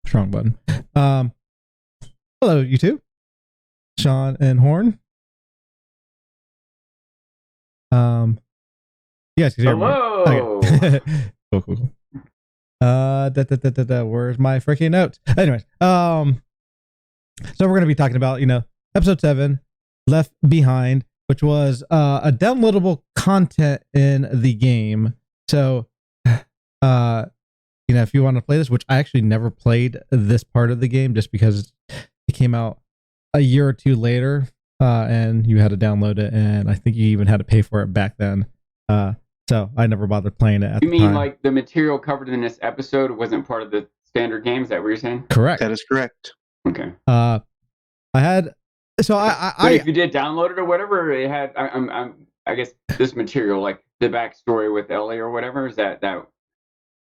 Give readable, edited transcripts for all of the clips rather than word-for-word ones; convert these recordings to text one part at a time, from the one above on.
Strong button. Hello, you two. Sean and Horn. You guys can hear Hello. me. Okay. Cool. Where's my freaking notes? Anyways, so we're gonna be talking about, episode 7, Left Behind, which was a downloadable content in the game. So, if you want to play this, which I actually never played this part of the game, just because it came out a year or two later, and you had to download it, and I think you even had to pay for it back then. So I never bothered playing it at the time. You mean like the material covered in this episode wasn't part of the standard game? Is that what you're saying? Correct. That is correct. Okay. I had. So But if you did download it or whatever, it had. I guess this material, like the backstory with Ellie or whatever, is that.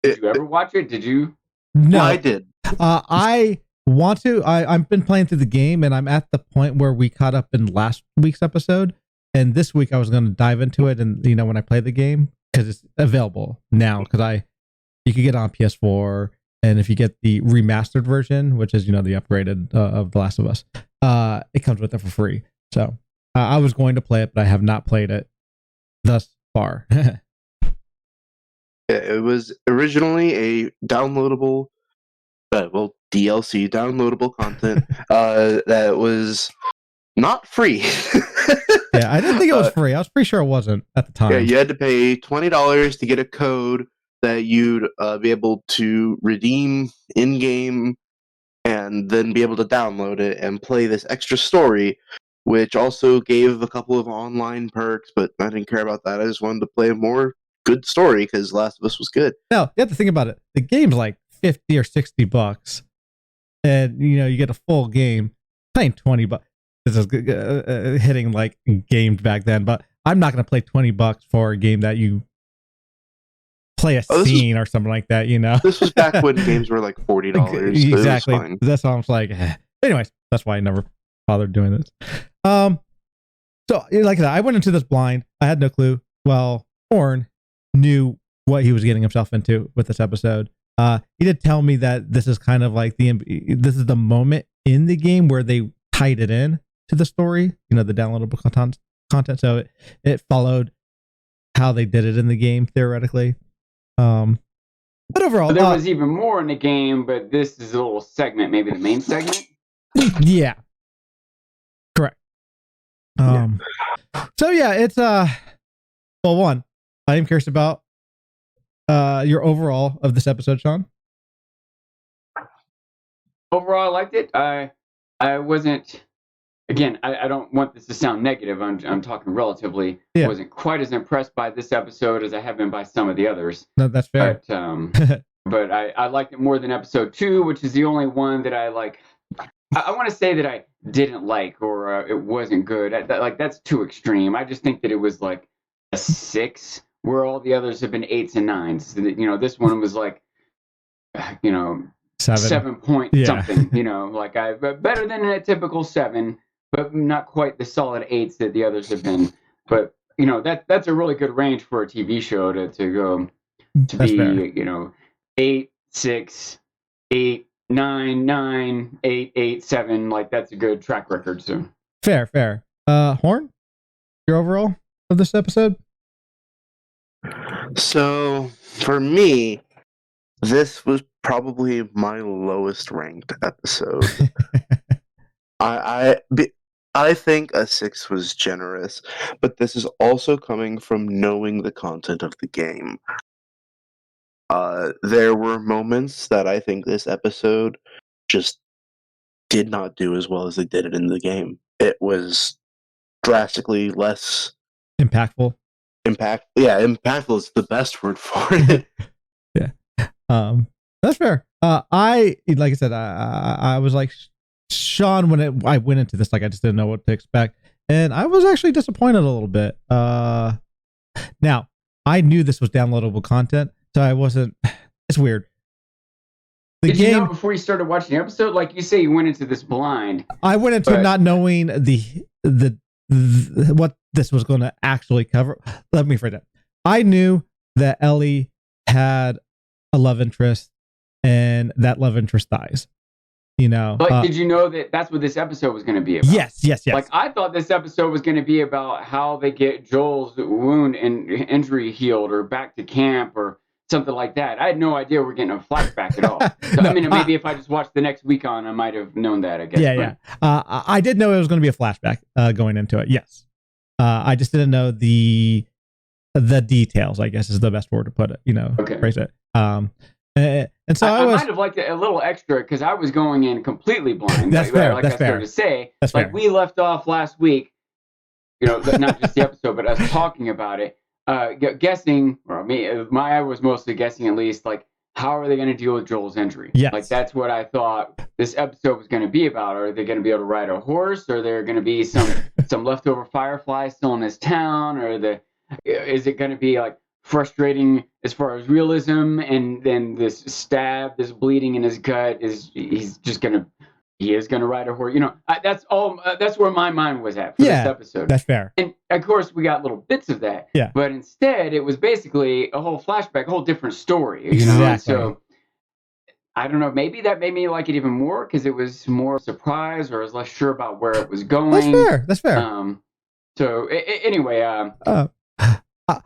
Did you ever watch it? Did you? No, I did. I want to. I've been playing through the game, and I'm at the point where we caught up in last week's episode. And this week I was going to dive into it, and when I play the game, because it's available now, because you can get it on PS4, and if you get the remastered version, which is the upgraded of The Last of Us, it comes with it for free. So I was going to play it, but I have not played it thus far. It was originally a downloadable, DLC downloadable content that was not free. Yeah, I didn't think it was free. I was pretty sure it wasn't at the time. Yeah, you had to pay $20 to get a code that you'd be able to redeem in-game and then be able to download it and play this extra story, which also gave a couple of online perks, but I didn't care about that. I just wanted to play a more good story because Last of Us was good. Now, you have to think about it. The game's like $50 or $60, and you get a full game paying $20. This is hitting like games back then, but I'm not going to play $20 for a game that you play a scene or something like that. This was back when games were like $40. Exactly. That's why I was like, anyways, that's why I never bothered doing this. So like that, I went into this blind. I had no clue. Well, Horn knew what he was getting himself into with this episode. He did tell me that this is kind of like this is the moment in the game where they tied it in to the story, the downloadable content. So it followed how they did it in the game theoretically. But overall, there was even more in the game, but this is a little segment, maybe the main segment. Yeah, correct. So yeah, it's one. I am curious about your overall of this episode, Sean. Overall, I liked it. I wasn't. Again, I don't want this to sound negative. I'm talking relatively. Yeah. Wasn't quite as impressed by this episode as I have been by some of the others. No, that's fair. But I liked it more than episode 2, which is the only one that I like. I want to say that I didn't like or it wasn't good. That's too extreme. I just think that it was like a 6, where all the others have been 8s and 9s. This one was like, 7 point something. Better than a typical 7. But not quite the solid 8s that the others have been. But that's a really good range for a TV show to go to that's be fair. 8, 6, 8, 9, 9, 8, 8, 7. Like that's a good track record. So fair. Horn, your overall of this episode? So for me, this was probably my lowest ranked episode. I think a 6 was generous, but this is also coming from knowing the content of the game. There were moments that I think this episode just did not do as well as they did it in the game. It was drastically less impactful. Impactful is the best word for it. Yeah. That's fair. I said, I was like Sean when I went into this, like I just didn't know what to expect, and I was actually disappointed a little bit. Now I knew this was downloadable content, so I wasn't. It's weird. Did you know before you started watching the episode? Like you say, you went into this blind. I went into not knowing the what this was going to actually cover. Let me phrase that. I knew that Ellie had a love interest and that love interest dies. But did you know that that's what this episode was going to be about? Yes. Like, I thought this episode was going to be about how they get Joel's wound and injury healed, or back to camp, or something like that. I had no idea we're getting a flashback at all. So, No, maybe if I just watched the next week on, I might have known that, I guess. Yeah. I did know it was going to be a flashback going into it. Yes. I just didn't know the details, I guess is the best word to put it, Okay. phrase it. And so I might have liked it a little extra because I was going in completely blind. That's fair. Like That's I started fair. to say, That's like fair. we left off last week, not just the episode, but us talking about it, guessing, or I was mostly guessing at least, like, how are they going to deal with Joel's injury? Yes. Like, that's what I thought this episode was going to be about. Are they going to be able to ride a horse? Or are there going to be some leftover fireflies still in this town? Or is it going to be like frustrating as far as realism, and then this stab, this bleeding in his gut he is going to ride a horse? That's all. That's where my mind was at for this episode. That's fair. And of course, we got little bits of that. Yeah. But instead, it was basically a whole flashback, a whole different story. Exactly. And so I don't know. Maybe that made me like it even more because it was more surprise, or I was less sure about where it was going. That's fair. So anyway,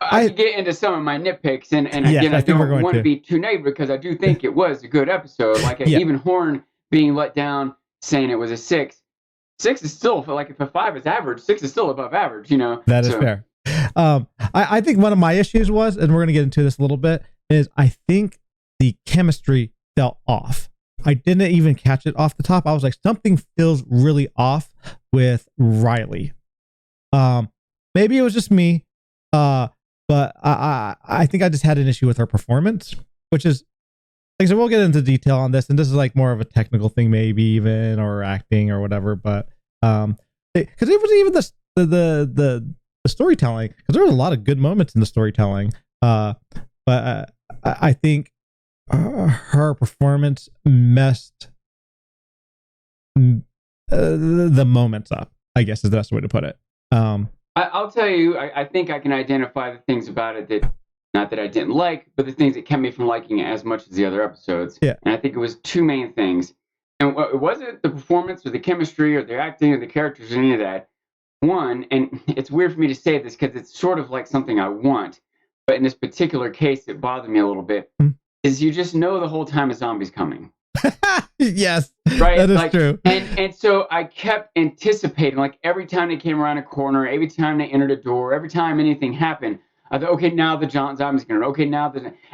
I could get into some of my nitpicks, and again, I don't want to be too negative because I do think it was a good episode. Like even Horn being let down, saying it was a 6. 6 is still, like, if a 5 is average, 6 is still above average. That is fair. I think one of my issues was, and we're going to get into this a little bit, is I think the chemistry fell off. I didn't even catch it off the top. I was like, something feels really off with Riley. Maybe it was just me. But I think I just had an issue with her performance, which is, like I said, we'll get into detail on this, and this is like more of a technical thing, maybe even, or acting or whatever. But because it was even the storytelling, because there was a lot of good moments in the storytelling. But I think her performance messed the moments up, I guess is the best way to put it. I'll tell you, I think I can identify the things about it that, not that I didn't like, but the things that kept me from liking it as much as the other episodes. Yeah. And I think it was 2 main things. And it wasn't the performance or the chemistry or the acting or the characters or any of that. One, and it's weird for me to say this because it's sort of like something I want, but in this particular case, it bothered me a little bit, is you just know the whole time a zombie's coming. Yes, right, that is true. And so I kept anticipating, like every time they came around a corner, every time they entered a door, every time anything happened, I thought, okay, now the zombie's gonna. Okay,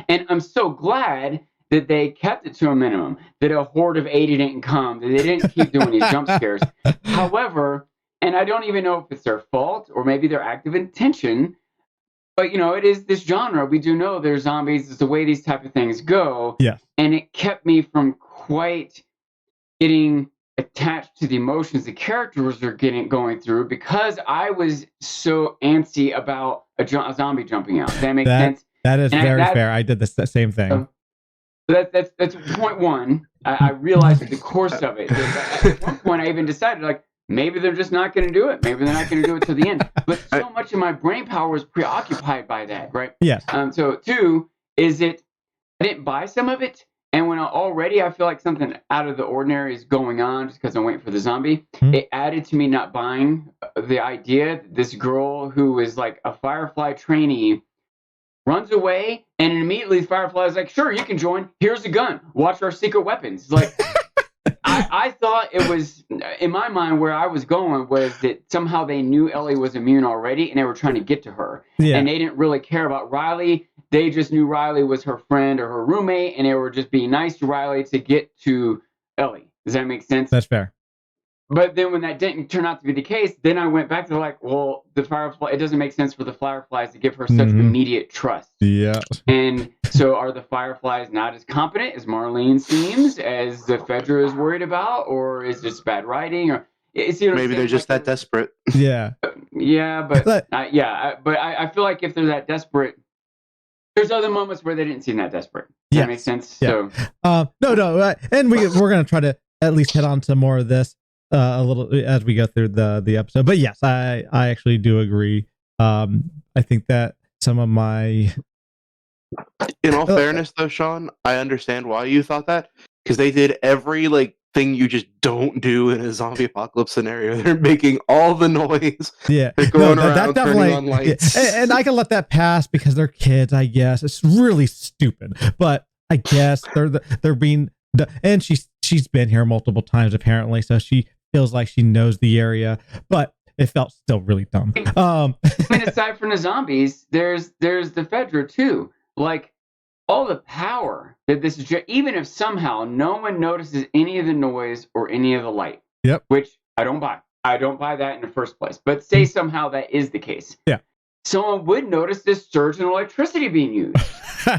and I'm so glad that they kept it to a minimum, that a horde of 80 didn't come, that they didn't keep doing these jump scares. However, and I don't even know if it's their fault or maybe their active intention, but it is this genre. We do know there's zombies. It's the way these type of things go. Yeah. And it kept me from quite getting attached to the emotions the characters are going through, because I was so antsy about a zombie jumping out. Does that make sense? That is very fair. I did the same thing. So that's point one. I realized in the course of it. At one point, I even decided, like, maybe they're just not going to do it. Maybe they're not going to do it to the end. But so much of my brain power was preoccupied by that, right? Yes. So 2 is I didn't buy some of it. And when already I feel like something out of the ordinary is going on just because I'm waiting for the zombie, it added to me not buying the idea that this girl who is like a Firefly trainee runs away, and immediately Firefly is like, sure, you can join. Here's a gun. Watch our secret weapons. Like, I thought it was, in my mind, where I was going was that somehow they knew Ellie was immune already, and they were trying to get to her. Yeah. And they didn't really care about Riley. They just knew Riley was her friend or her roommate, and they were just being nice to Riley to get to Ellie. Does that make sense? That's fair. But then when that didn't turn out to be the case, then I went back to like, well, the Firefly, it doesn't make sense for the Fireflies to give her such immediate trust. Yeah. And so are the Fireflies not as competent as Marlene seems, as the Fedra is worried about, or is this bad writing, or maybe they're just that desperate. Yeah. Yeah, but I feel like if they're that desperate, there's other moments where they didn't seem that desperate. Does that make sense? Yeah. So no, and we're going to try to at least hit on some more of this a little as we go through the episode. But yes, I actually do agree. I think that some of my In all fairness, though, Sean, I understand why you thought that, because they did every thing you just don't do in a zombie apocalypse scenario. They're making all the noise. Yeah, They're going around turning on lights. Yeah. And I can let that pass because they're kids, I guess. It's really stupid, but I guess they're being, and she's been here multiple times apparently, so she feels like she knows the area, but it felt still really dumb. I mean, aside from the zombies, there's the Fedra too. Like, all the power that this is, even if somehow no one notices any of the noise or any of the light. Yep. Which I don't buy. I don't buy that in the first place. But say somehow that is the case. Yeah. Someone would notice this surge in electricity being used.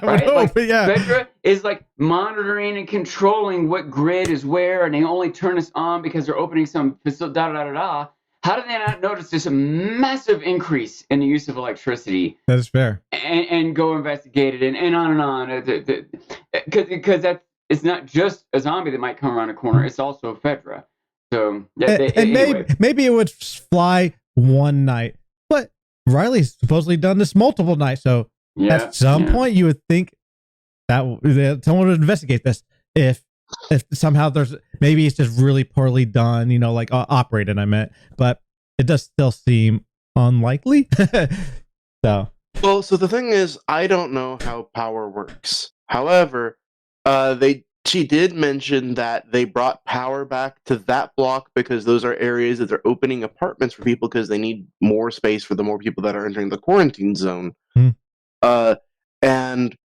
Right? Hope, yeah. Fedra is monitoring and controlling what grid is where, and they only turn this on because they're opening some facility, da. How do they not notice this massive increase in the use of electricity? That is fair. And go investigate it and on. Because it's not just a zombie that might come around a corner. It's also a Fedra. So anyway. maybe it would fly one night, but Riley's supposedly done this multiple nights. So at some point you would think that someone would investigate this. If somehow maybe it's just really poorly done, operated, I meant, but it does still seem unlikely. So the thing is, I don't know how power works. However, she did mention that they brought power back to that block because those are areas that they're opening apartments for people because they need more space for the more people that are entering the quarantine zone. And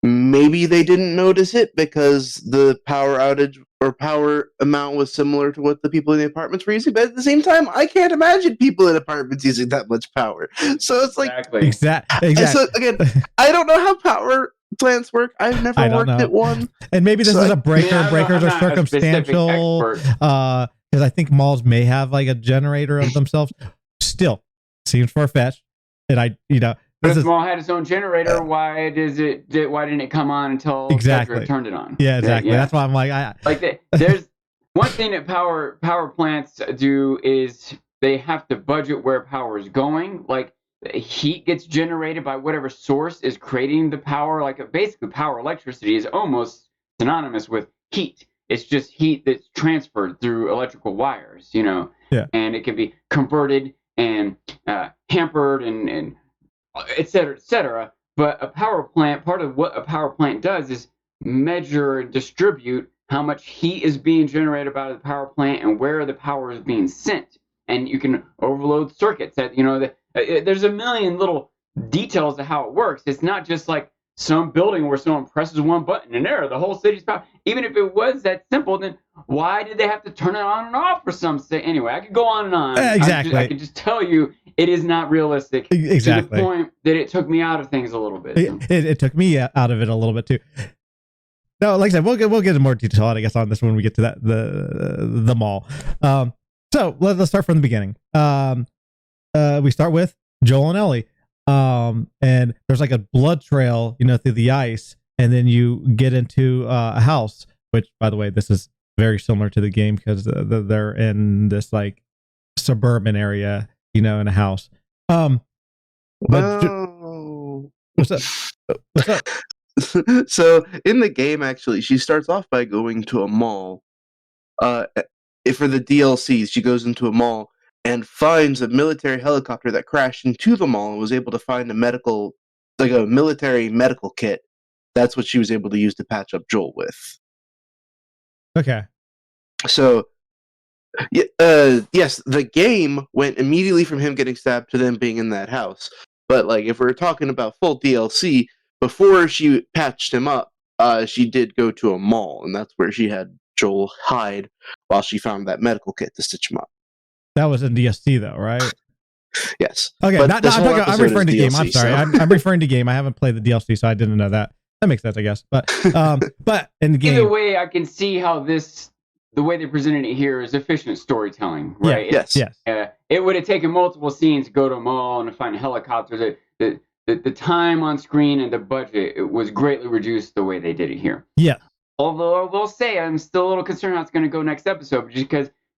maybe they didn't notice it because the power outage or power amount was similar to what the people in the apartments were using. But at the same time, I can't imagine people in apartments using that much power. So it's exactly. So again, I don't know how power plants work. I've never worked at one. And maybe this is a breakers are circumstantial. Because I think malls may have a generator of themselves. Still, seems far-fetched. And but if mall had its own generator, why didn't it come on until Fedra turned it on? Yeah, exactly. That's why I'm there's one thing that power plants do is they have to budget where power is going. Heat gets generated by whatever source is creating the power. Basically, power electricity is almost synonymous with heat. It's just heat that's transferred through electrical wires, Yeah. And it can be converted and hampered and et cetera. But a power plant, part of what a power plant does is measure and distribute how much heat is being generated by the power plant and where the power is being sent. And you can overload circuits. There's a million little details of how it works. It's not just like some building where someone presses one button and the whole city's power. Even if it was that simple, then why did they have to turn it on and off for some say? Anyway, I could go on and on. Exactly. I could just tell you it is not realistic. Exactly. To the point that it took me out of things a little bit. It took me out of it a little bit too. No, like I said, we'll get into more detail, I guess, on this when we get to that the mall. So let's start from the beginning. We start with Joel and Ellie. And there's a blood trail, through the ice, and then you get into a house, which, by the way, this is very similar to the game because they're in this suburban area, in a house. What's up? What's up? So in the game, actually, she starts off by going to a mall. For the DLCs, she goes into a mall and finds a military helicopter that crashed into the mall and was able to find a military medical kit. That's what she was able to use to patch up Joel with. Okay. So, yes, the game went immediately from him getting stabbed to them being in that house. But if we're talking about full DLC, before she patched him up, she did go to a mall, and that's where she had Joel hide while she found that medical kit to stitch him up. That was in DSC though, right? Yes. Okay. I'm referring to game. I'm sorry. I'm referring to game. I haven't played the DLC, so I didn't know that. That makes sense, I guess. But in the game, either way, I can see how the way they presented it here is efficient storytelling, right? Yeah, yes. It would have taken multiple scenes to go to a mall and to find a helicopter. The time on screen and the budget was greatly reduced the way they did it here. Yeah. Although I will say I'm still a little concerned how it's going to go next episode,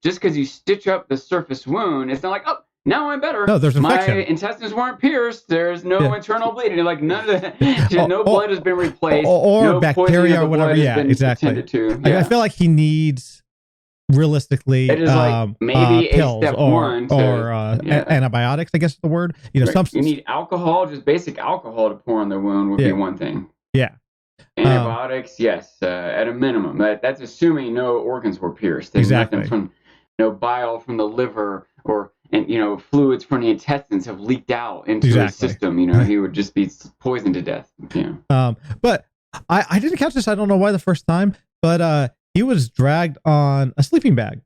just because you stitch up the surface wound, it's not like, oh, now I'm better. No, there's infection. My intestines weren't pierced. There's no internal bleeding. Like none of that. No blood has been replaced. Or no bacteria or whatever. Yeah, exactly. Yeah. I feel like he needs realistically it is maybe pills a step one or antibiotics, I guess is the word. Substance. You need alcohol, just basic alcohol to pour on the wound would be one thing. Yeah. Antibiotics, yes, at a minimum. That's assuming no organs were pierced. Exactly. Nothing from no bile from the liver and fluids from the intestines have leaked out into his system. He would just be poisoned to death. Yeah. But I didn't catch this. I don't know why the first time, but he was dragged on a sleeping bag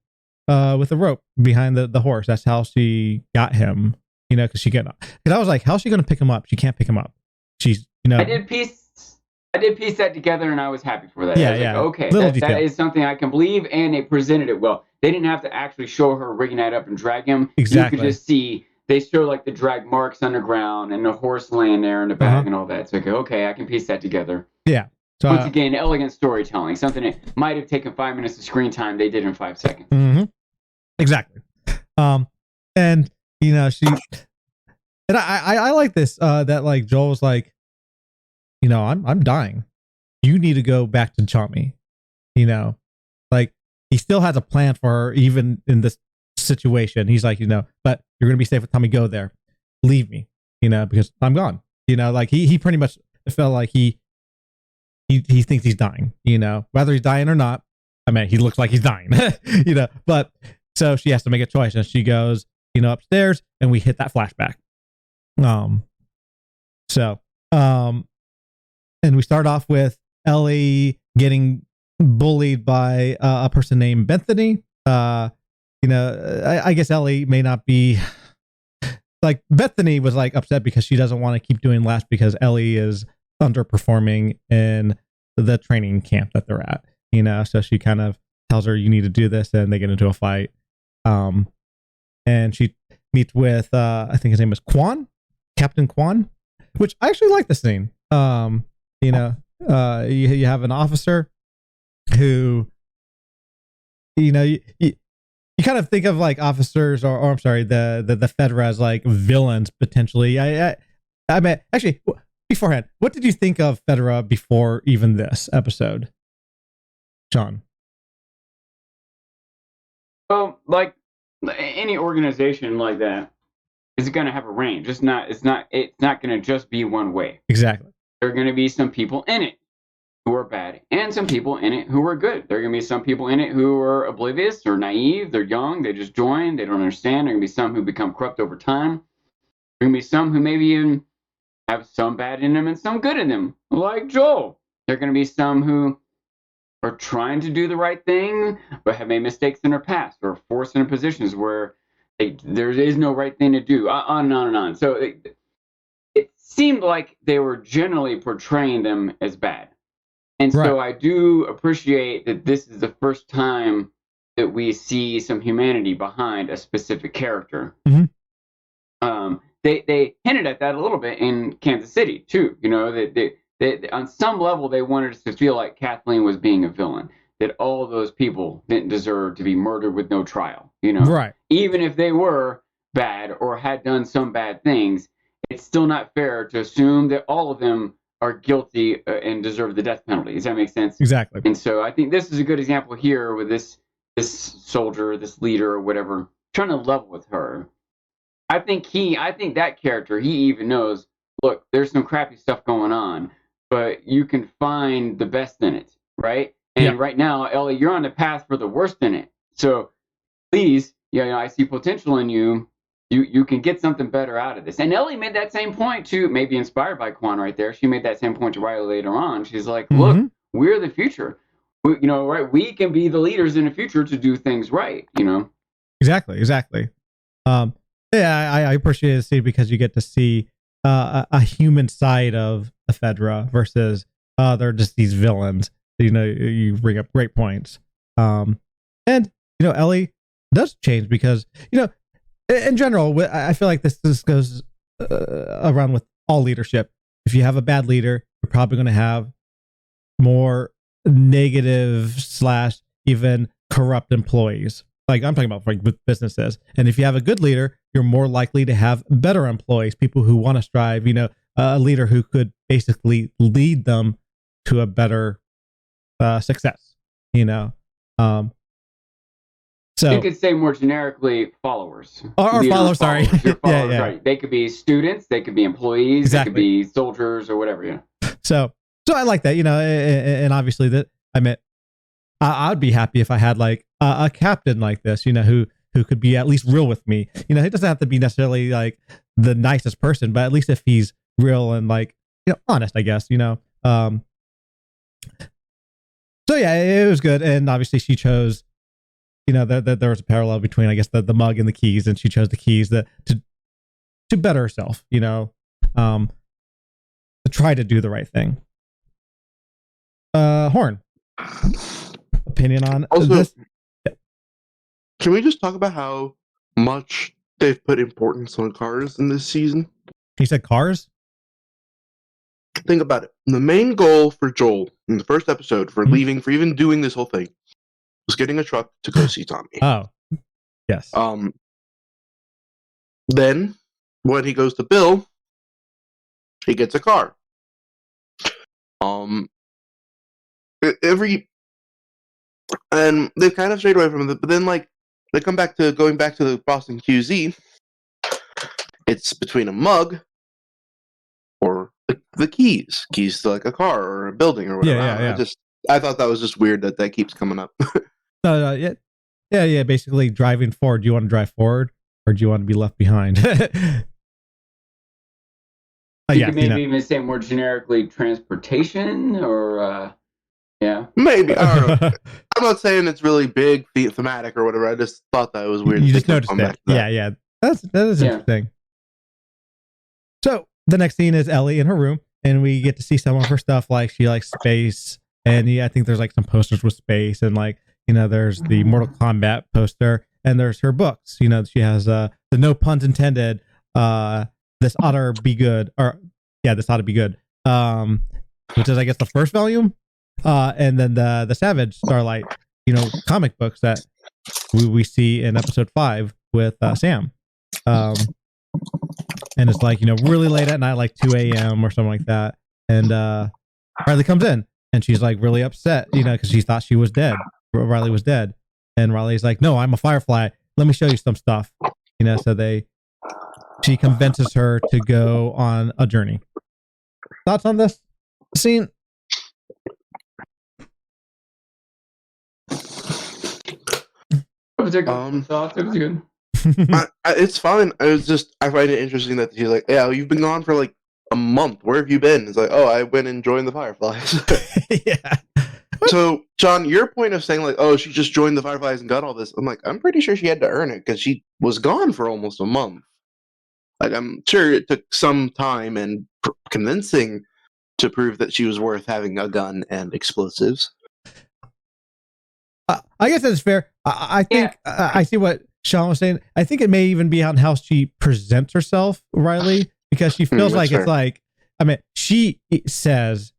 with a rope behind the horse. That's how she got him. Because she got. Because I was like, how's she going to pick him up? She can't pick him up. She's. I did piece that together, and I was happy for that. Yeah, I was yeah. like, okay, that is something I can believe, and they presented it well. They didn't have to actually show her rigging that up and drag him. Exactly. You could just see they show like the drag marks underground and the horse laying there in the bag and all that. So okay, I can piece that together. Yeah. So, once again, elegant storytelling. Something that might have taken 5 minutes of screen time, they did in 5 seconds. Mm-hmm. Exactly. And she, and I like this. That like Joel's like, I'm dying. You need to go back to Chami. Like he still has a plan for her, even in this situation. He's like, but you're gonna be safe with Tommy. Go there. Leave me. Because I'm gone. Like he pretty much felt like he thinks he's dying. Whether he's dying or not. I mean, he looks like he's dying. But so she has to make a choice, and she goes, upstairs, and we hit that flashback. And we start off with Ellie getting bullied by a person named Bethany. I guess Ellie may not be like Bethany was like upset because she doesn't want to keep doing last because Ellie is underperforming in the training camp that they're at. So she kind of tells her you need to do this, and they get into a fight. And she meets with I think his name is Captain Quan, which I actually like the scene. You have an officer who, you kind of think of like officers or I'm sorry, the Fedra as like villains potentially. I mean, actually, beforehand, what did you think of Fedra before even this episode, Sean? Well, like any organization like that is going to have a range. It's not going to just be one way. Exactly. There are going to be some people in it who are bad and some people in it who are good. There are going to be some people in it who are oblivious or naive. They're young. They just join. They don't understand. There are going to be some who become corrupt over time. There are going to be some who maybe even have some bad in them and some good in them, like Joel. There are going to be some who are trying to do the right thing but have made mistakes in their past or forced into positions where there is no right thing to do, on and on and on. So it seemed like they were generally portraying them as bad. And so I do appreciate that this is the first time that we see some humanity behind a specific character. Mm-hmm. They hinted at that a little bit in Kansas City, too. They on some level, they wanted us to feel like Kathleen was being a villain, that all those people didn't deserve to be murdered with no trial. Right. Even if they were bad or had done some bad things, it's still not fair to assume that all of them are guilty and deserve the death penalty. Does that make sense? Exactly. And so I think this is a good example here with this soldier, this leader or whatever, trying to level with her. I think that character, he even knows, look, there's some crappy stuff going on, but you can find the best in it, right? And right now, Ellie, you're on the path for the worst in it. So please, I see potential in you. You can get something better out of this. And Ellie made that same point too, maybe inspired by Quan right there. She made that same point to Riley later on. She's like, look, we're the future. Right? We can be the leaders in the future to do things right, Exactly. I appreciate it because you get to see a human side of the Fedra versus they're just these villains. You bring up great points. And Ellie does change because in general, I feel like this goes around with all leadership. If you have a bad leader, you're probably going to have more negative / even corrupt employees. like I'm talking about like with businesses. And if you have a good leader, you're more likely to have better employees, people who want to strive, a leader who could basically lead them to a better success, So you could say more generically followers. Or followers, sorry. Your followers, Yeah. right. They could be students, they could be employees, Exactly. they could be soldiers or whatever, yeah. So I like that, and obviously that I'd be happy if I had like a captain like this, who could be at least real with me. He doesn't have to be necessarily like the nicest person, but at least if he's real and like, honest, I guess, So yeah, it was good. And obviously she chose, that there was a parallel between, I guess, the mug and the keys, and she chose the keys to better herself, to try to do the right thing. Horn, opinion on Also, this? Can we just talk about how much they've put importance on cars in this season? He said cars? Think about it. The main goal for Joel in the first episode for leaving, for even doing this whole thing, was getting a truck to go see Tommy. Oh, yes. Then, when he goes to Bill, he gets a car. And they've kind of strayed away from it, but then, like, they come back to going back to the Boston QZ. It's between a mug or the keys to like a car or a building or whatever. Yeah. I thought that was just weird that keeps coming up. No, yeah. Basically, driving forward. Do you want to drive forward, or do you want to be left behind? You could maybe even say more generically transportation, or yeah. Maybe, I don't know. I'm not saying it's really big thematic or whatever. I just thought that was weird. You just noticed it. Yeah. That is interesting. So the next scene is Ellie in her room, and we get to see some of her stuff. Like she likes space, and I think there's like some posters with space, and like there's the Mortal Kombat poster, and there's her books. She has the no puns intended. This ought to be good, this ought to be good. Which is I guess the first volume, and then the Savage Starlight, comic books that we see in episode 5 with Sam. And it's like, really late at night, like 2 a.m. or something like that. And Riley comes in, and she's like really upset, because she thought she was dead. Riley was dead. And Riley's like, no, I'm a Firefly. Let me show you some stuff. So she convinces her to go on a journey. Thoughts on this scene? It was good. It's fine. I find it interesting that she's like, yeah, you've been gone for like a month. Where have you been? It's like, oh, I went and joined the Fireflies. Yeah. So, John, your point of saying like, oh, she just joined the Fireflies and got all this, I'm like, I'm pretty sure she had to earn it because she was gone for almost a month. Like, I'm sure it took some time and convincing to prove that she was worth having a gun and explosives. I guess that's fair. I think I see what Sean was saying. I think it may even be on how she presents herself, Riley, because she feels like it's like, she says,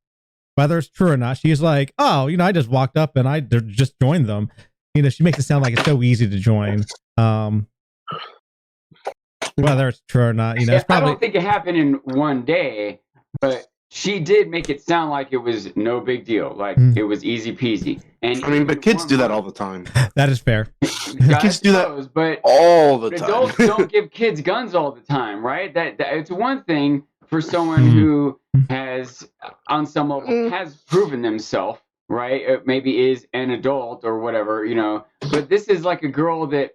whether it's true or not, she's like, oh, I just walked up and I just joined them. She makes it sound like it's so easy to join. Whether it's true or not, it's probably. I don't think it happened in one day, but she did make it sound like it was no big deal, like it was easy peasy. And but kids do that all the time. That is fair. Kids do that, but all the time. Adults don't give kids guns all the time, right? That it's one thing for someone who has, on some level, has proven themselves, right? Maybe is an adult or whatever, But this is like a girl that,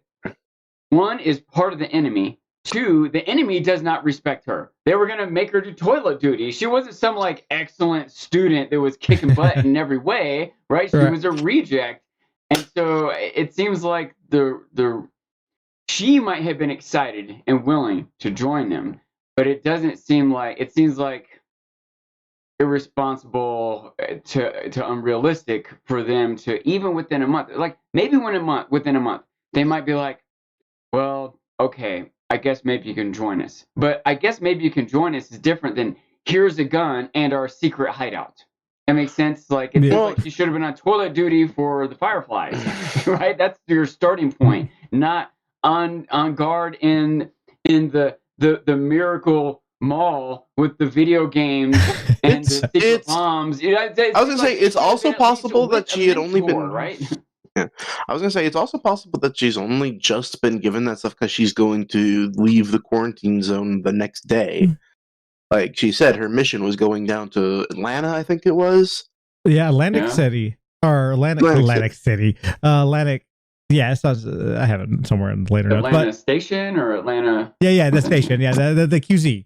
one, is part of the enemy. 2, the enemy does not respect her. They were going to make her do toilet duty. She wasn't some like excellent student that was kicking butt in every way, right? She was a reject. And so it seems like she might have been excited and willing to join them, but it seems like irresponsible to unrealistic for them to, even within a month, like maybe within a month, they might be like, well, okay, I guess maybe you can join us. But I guess maybe you can join us is different than here's a gun and our secret hideout. That makes sense. Like it's Yeah. like she should have been on toilet duty for the Fireflies, right? That's your starting point, not on guard in the Miracle Mall with the video games and the secret bombs. You know, I was gonna say it's also possible that she had only been right. Yeah, I was gonna say it's also possible that she's only just been given that stuff because she's going to leave the quarantine zone the next day. Like she said, her mission was going down to Atlanta, I think it was. Yeah, Atlantic City or Atlantic City. Atlantic. Yeah, I have it somewhere in later notes. Atlanta Station or Atlanta? Yeah, the station. Yeah, the QZ,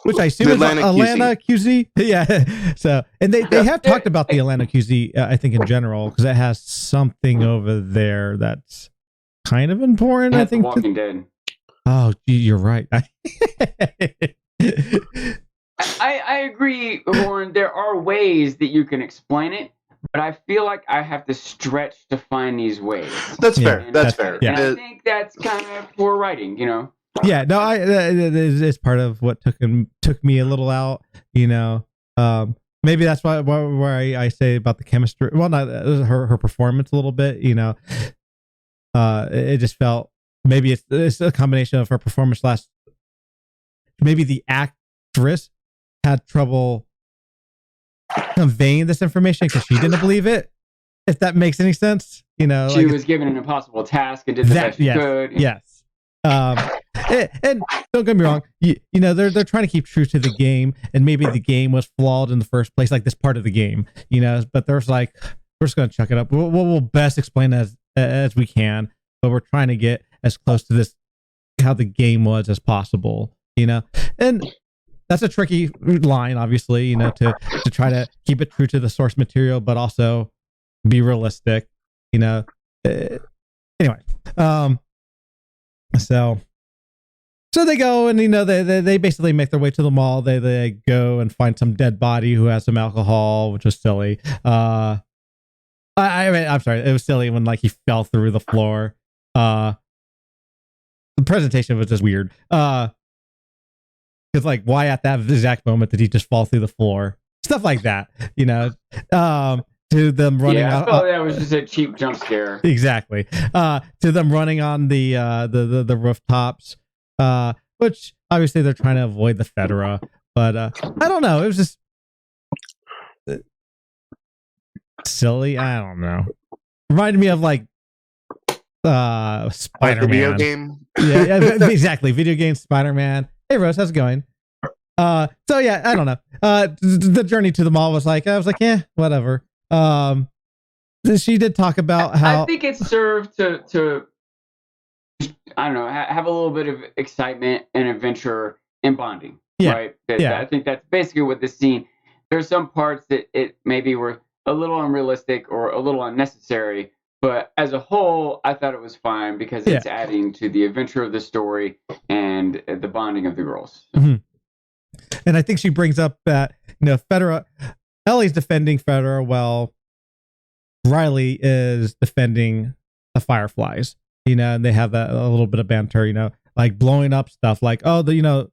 which I assume is Atlanta QZ. Yeah. So, and they have talked about the Atlanta QZ, I think in general, because it has something over there that's kind of important. I think. Walking Dead. Oh, gee, you're right. I agree, Warren. There are ways that you can explain it, but I feel like I have to stretch to find these ways. That's fair. That's fair. And I think that's kind of poor writing, you know. Yeah, no, it's part of what took me a little out, you know. Maybe that's why where I say about the chemistry. Well, not her performance a little bit, you know. It just felt maybe it's a combination of her performance maybe the actress had trouble conveying this information because she didn't believe it. If that makes any sense, you know, she was given an impossible task and did the best she could. Yes. And don't get me wrong, you know, they're trying to keep true to the game, and maybe the game was flawed in the first place, like this part of the game, you know. But there's like, we're just gonna chuck it up. We'll best explain as we can, but we're trying to get as close to this how the game was as possible, you know. And that's a tricky line, obviously, you know, to try to keep it true to the source material, but also be realistic, you know. Anyway, so they go and, you know, they basically make their way to the mall. They go and find some dead body who has some alcohol, which was silly. I'm sorry, it was silly when like he fell through the floor. The presentation was just weird. Because like, why at that exact moment did he just fall through the floor? Stuff like that, you know. To them running. Yeah, I thought that was just a cheap jump scare. Exactly. To them running on the rooftops, which obviously they're trying to avoid the Fedra, but I don't know. It was just silly. I don't know. Reminded me of like Spider-Man. The video game. Yeah, exactly. Video game Spider-Man. Hey Rose, how's it going? So yeah, I don't know. The journey to the mall was like, yeah, whatever. She did talk about how I think it served to I don't know, have a little bit of excitement and adventure and bonding. Yeah. Right? Yeah. I think that's basically what this scene. There's some parts that it maybe were a little unrealistic or a little unnecessary, but as a whole, I thought it was fine because it's adding to the adventure of the story and the bonding of the girls. Mm-hmm. And I think she brings up that, you know, Ellie's defending Fedra while Riley is defending the Fireflies, you know, and they have a little bit of banter, you know, like blowing up stuff like, oh, you know,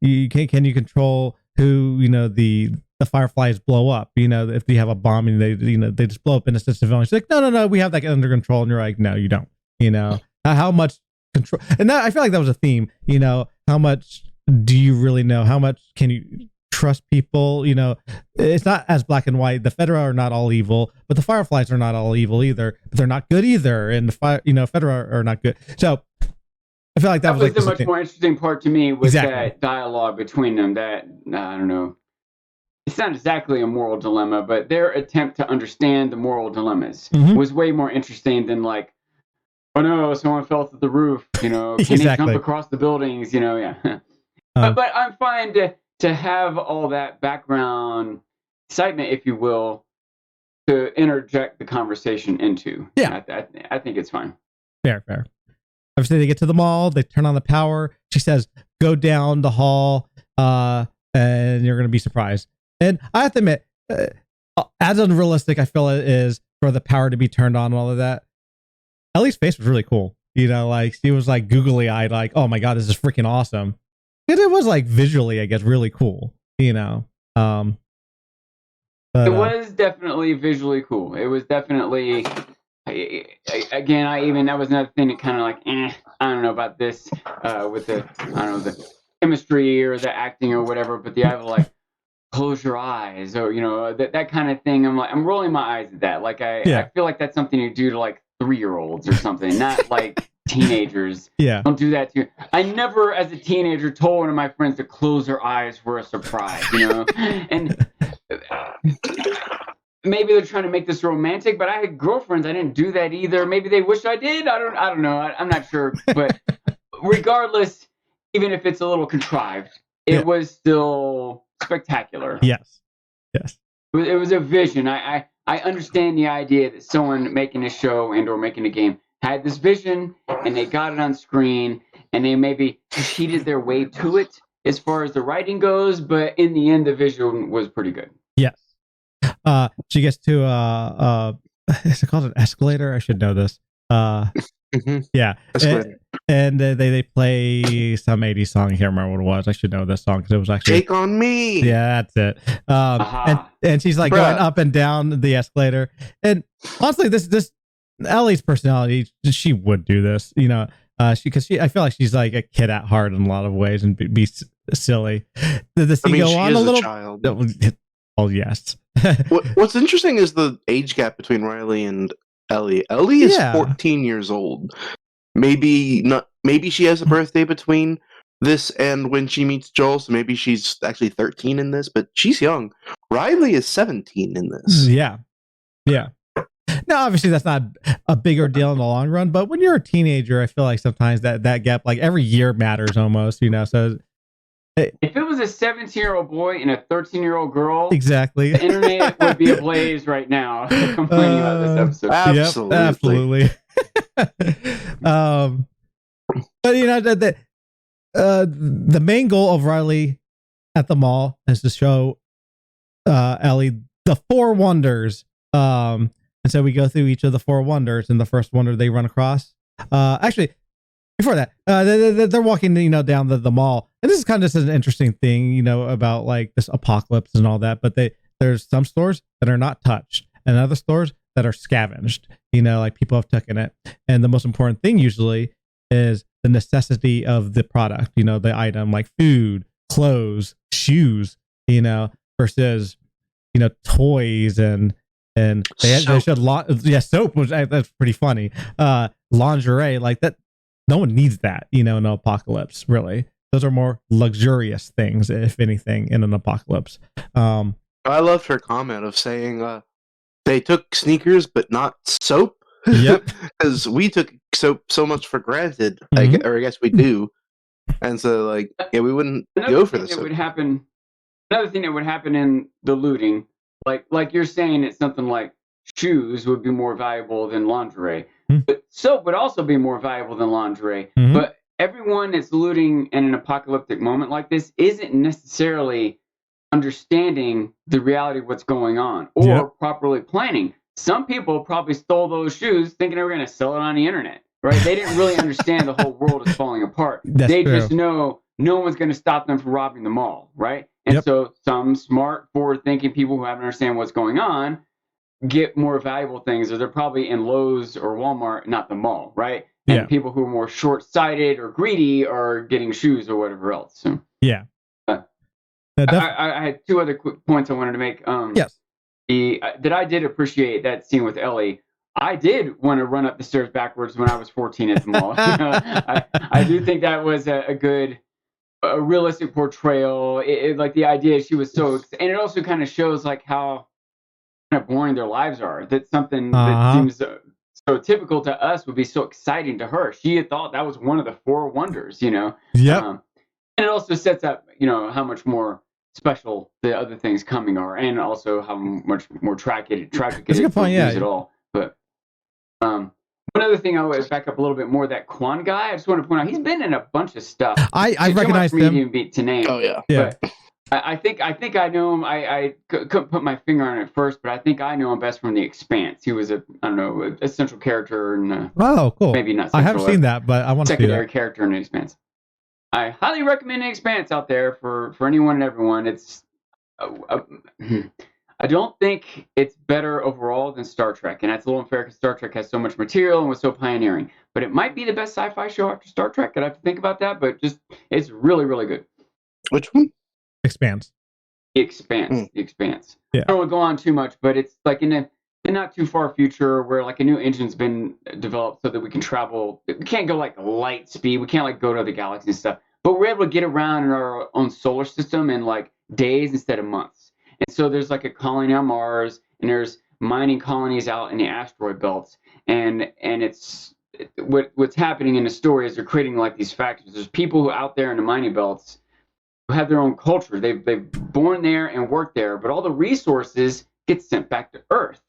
can you control who, you know, the Fireflies blow up, you know, if you have a bomb and they just blow up innocent civilians. She's like, no, we have that under control. And you're like, no, you don't, you know, how much control. And that, I feel like that was a theme, you know, how much do you really know? How much can you trust people? You know, it's not as black and white. The Fedra are not all evil, but the Fireflies are not all evil either. But they're not good either, and Fedra are not good. So I feel like that was like the much more interesting part to me was that dialogue between them. That I don't know. It's not exactly a moral dilemma, but their attempt to understand the moral dilemmas was way more interesting than like, oh no, someone fell through the roof. You know, can they jump across the buildings? You know, yeah. But I'm fine to have all that background excitement, if you will, to interject the conversation into. Yeah. I think it's fine. Fair. Obviously, they get to the mall. They turn on the power. She says, go down the hall, and you're going to be surprised. And I have to admit, as unrealistic I feel it is for the power to be turned on and all of that, Ellie's face was really cool. You know, like, she was like googly-eyed, like, oh my God, this is freaking awesome. And it was like visually, I guess, really cool, you know. But But, it was definitely visually cool. It was definitely, again, that was another thing that kind of like, I don't know about this with the, I don't know, the chemistry or the acting or whatever, but the idea of like, close your eyes or, that kind of thing. I'm rolling my eyes at that. Like, I feel like that's something you do to like 3-year-olds or something, not like teenagers. Yeah. Don't do that to you. I never, as a teenager, told one of my friends to close their eyes for a surprise, and maybe they're trying to make this romantic, but I had girlfriends. I didn't do that either. Maybe they wish I did. I don't know. I'm not sure. But regardless, even if it's a little contrived, it was still spectacular. Yes. It was a vision. I understand the idea that someone making a show and or making a game had this vision and they got it on screen and they maybe cheated their way to it as far as the writing goes, but in the end, the visual was pretty good. Yes. She gets to is it called an escalator? I should know this. Yeah. And they play some 80s song. I can't remember what it was. I should know this song because it was actually Take on Me. Yeah, that's it. And she's like going up and down the escalator. And honestly, this Ellie's personality, she would do this, I feel like she's like a kid at heart in a lot of ways and be silly. The scene go on a little child. Oh yes. What's interesting is the age gap between Riley and Ellie. Ellie is 14 years old. Maybe she has a birthday between this and when she meets Joel, so maybe she's actually 13 in this, but she's young. Riley is 17 in this. Yeah. Now, obviously, that's not a bigger deal in the long run, but when you're a teenager, I feel like sometimes that gap, like every year matters almost, So if it was a 17-year-old boy and a 13-year-old girl, exactly, the internet would be ablaze right now complaining about this episode. Absolutely. But the main goal of Riley at the mall is to show Ellie the 4 wonders. And so we go through each of the 4 wonders, and the first wonder they run across. Actually, before that, they're walking, down the mall, and this is kind of just an interesting thing, about like this apocalypse and all that. But there's some stores that are not touched, and other stores that are scavenged. Like people have taken it, and the most important thing usually is the necessity of the product. The item like food, clothes, shoes. Versus toys and they showed soap, which that's pretty funny. Lingerie, like that, no one needs that, in an apocalypse, really. Those are more luxurious things, if anything, in an apocalypse. I loved her comment of saying they took sneakers but not soap. Yep. Because we took soap so much for granted, I guess we do. And so, we wouldn't go for the soap. Another thing that would happen in the looting, like you're saying, it's something like shoes would be more valuable than lingerie, but soap would also be more valuable than lingerie. But everyone that's looting in an apocalyptic moment like this isn't necessarily understanding the reality of what's going on or properly planning. Some people probably stole those shoes thinking they were going to sell it on the internet, right? They didn't really understand the whole world is falling apart. They just know no one's going to stop them from robbing the mall, right? And so some smart, forward-thinking people who haven't understand what's going on get more valuable things, or they're probably in Lowe's or Walmart, not the mall, right? And people who are more short-sighted or greedy are getting shoes or whatever else. So, I had 2 other quick points I wanted to make. Yes. That I did appreciate that scene with Ellie. I did want to run up the stairs backwards when I was 14 at the mall. I do think that was a good, realistic portrayal. Like the idea she was so, and it also kind of shows like how kind of boring their lives are. That's something that seems so typical to us would be so exciting to her. She had thought that was one of the 4 wonders, And it also sets up, how much more special the other things coming are, and also how much more tragic it is at all. But one other thing I would back up a little bit more, that Quan guy, I just want to point out he's been in a bunch of stuff. I recognize him. To name. Oh yeah. But I think I know him. I couldn't put my finger on it first, but I think I know him best from The Expanse. He was a central character in cool. Maybe not central, I haven't seen that, but I want to see that. Secondary character in The Expanse. I highly recommend The Expanse out there for anyone and everyone. It's I don't think it's better overall than Star Trek, and that's a little unfair because Star Trek has so much material and was so pioneering. But it might be the best sci-fi show after Star Trek. I'd have to think about that, but just it's really, really good. Which one? Expanse. The Expanse. The Expanse. Yeah. I don't want to go on too much, but it's like in a not too far future where like a new engine's been developed so that we can travel. We can't go like light speed. We can't like go to the galaxy and stuff, but we're able to get around in our own solar system in like days instead of months. And so there's like a colony on Mars, and there's mining colonies out in the asteroid belts, and it's what's happening in the story is they're creating like these factions. There's people who out there in the mining belts who have their own culture. They've born there and worked there, but all the resources get sent back to Earth.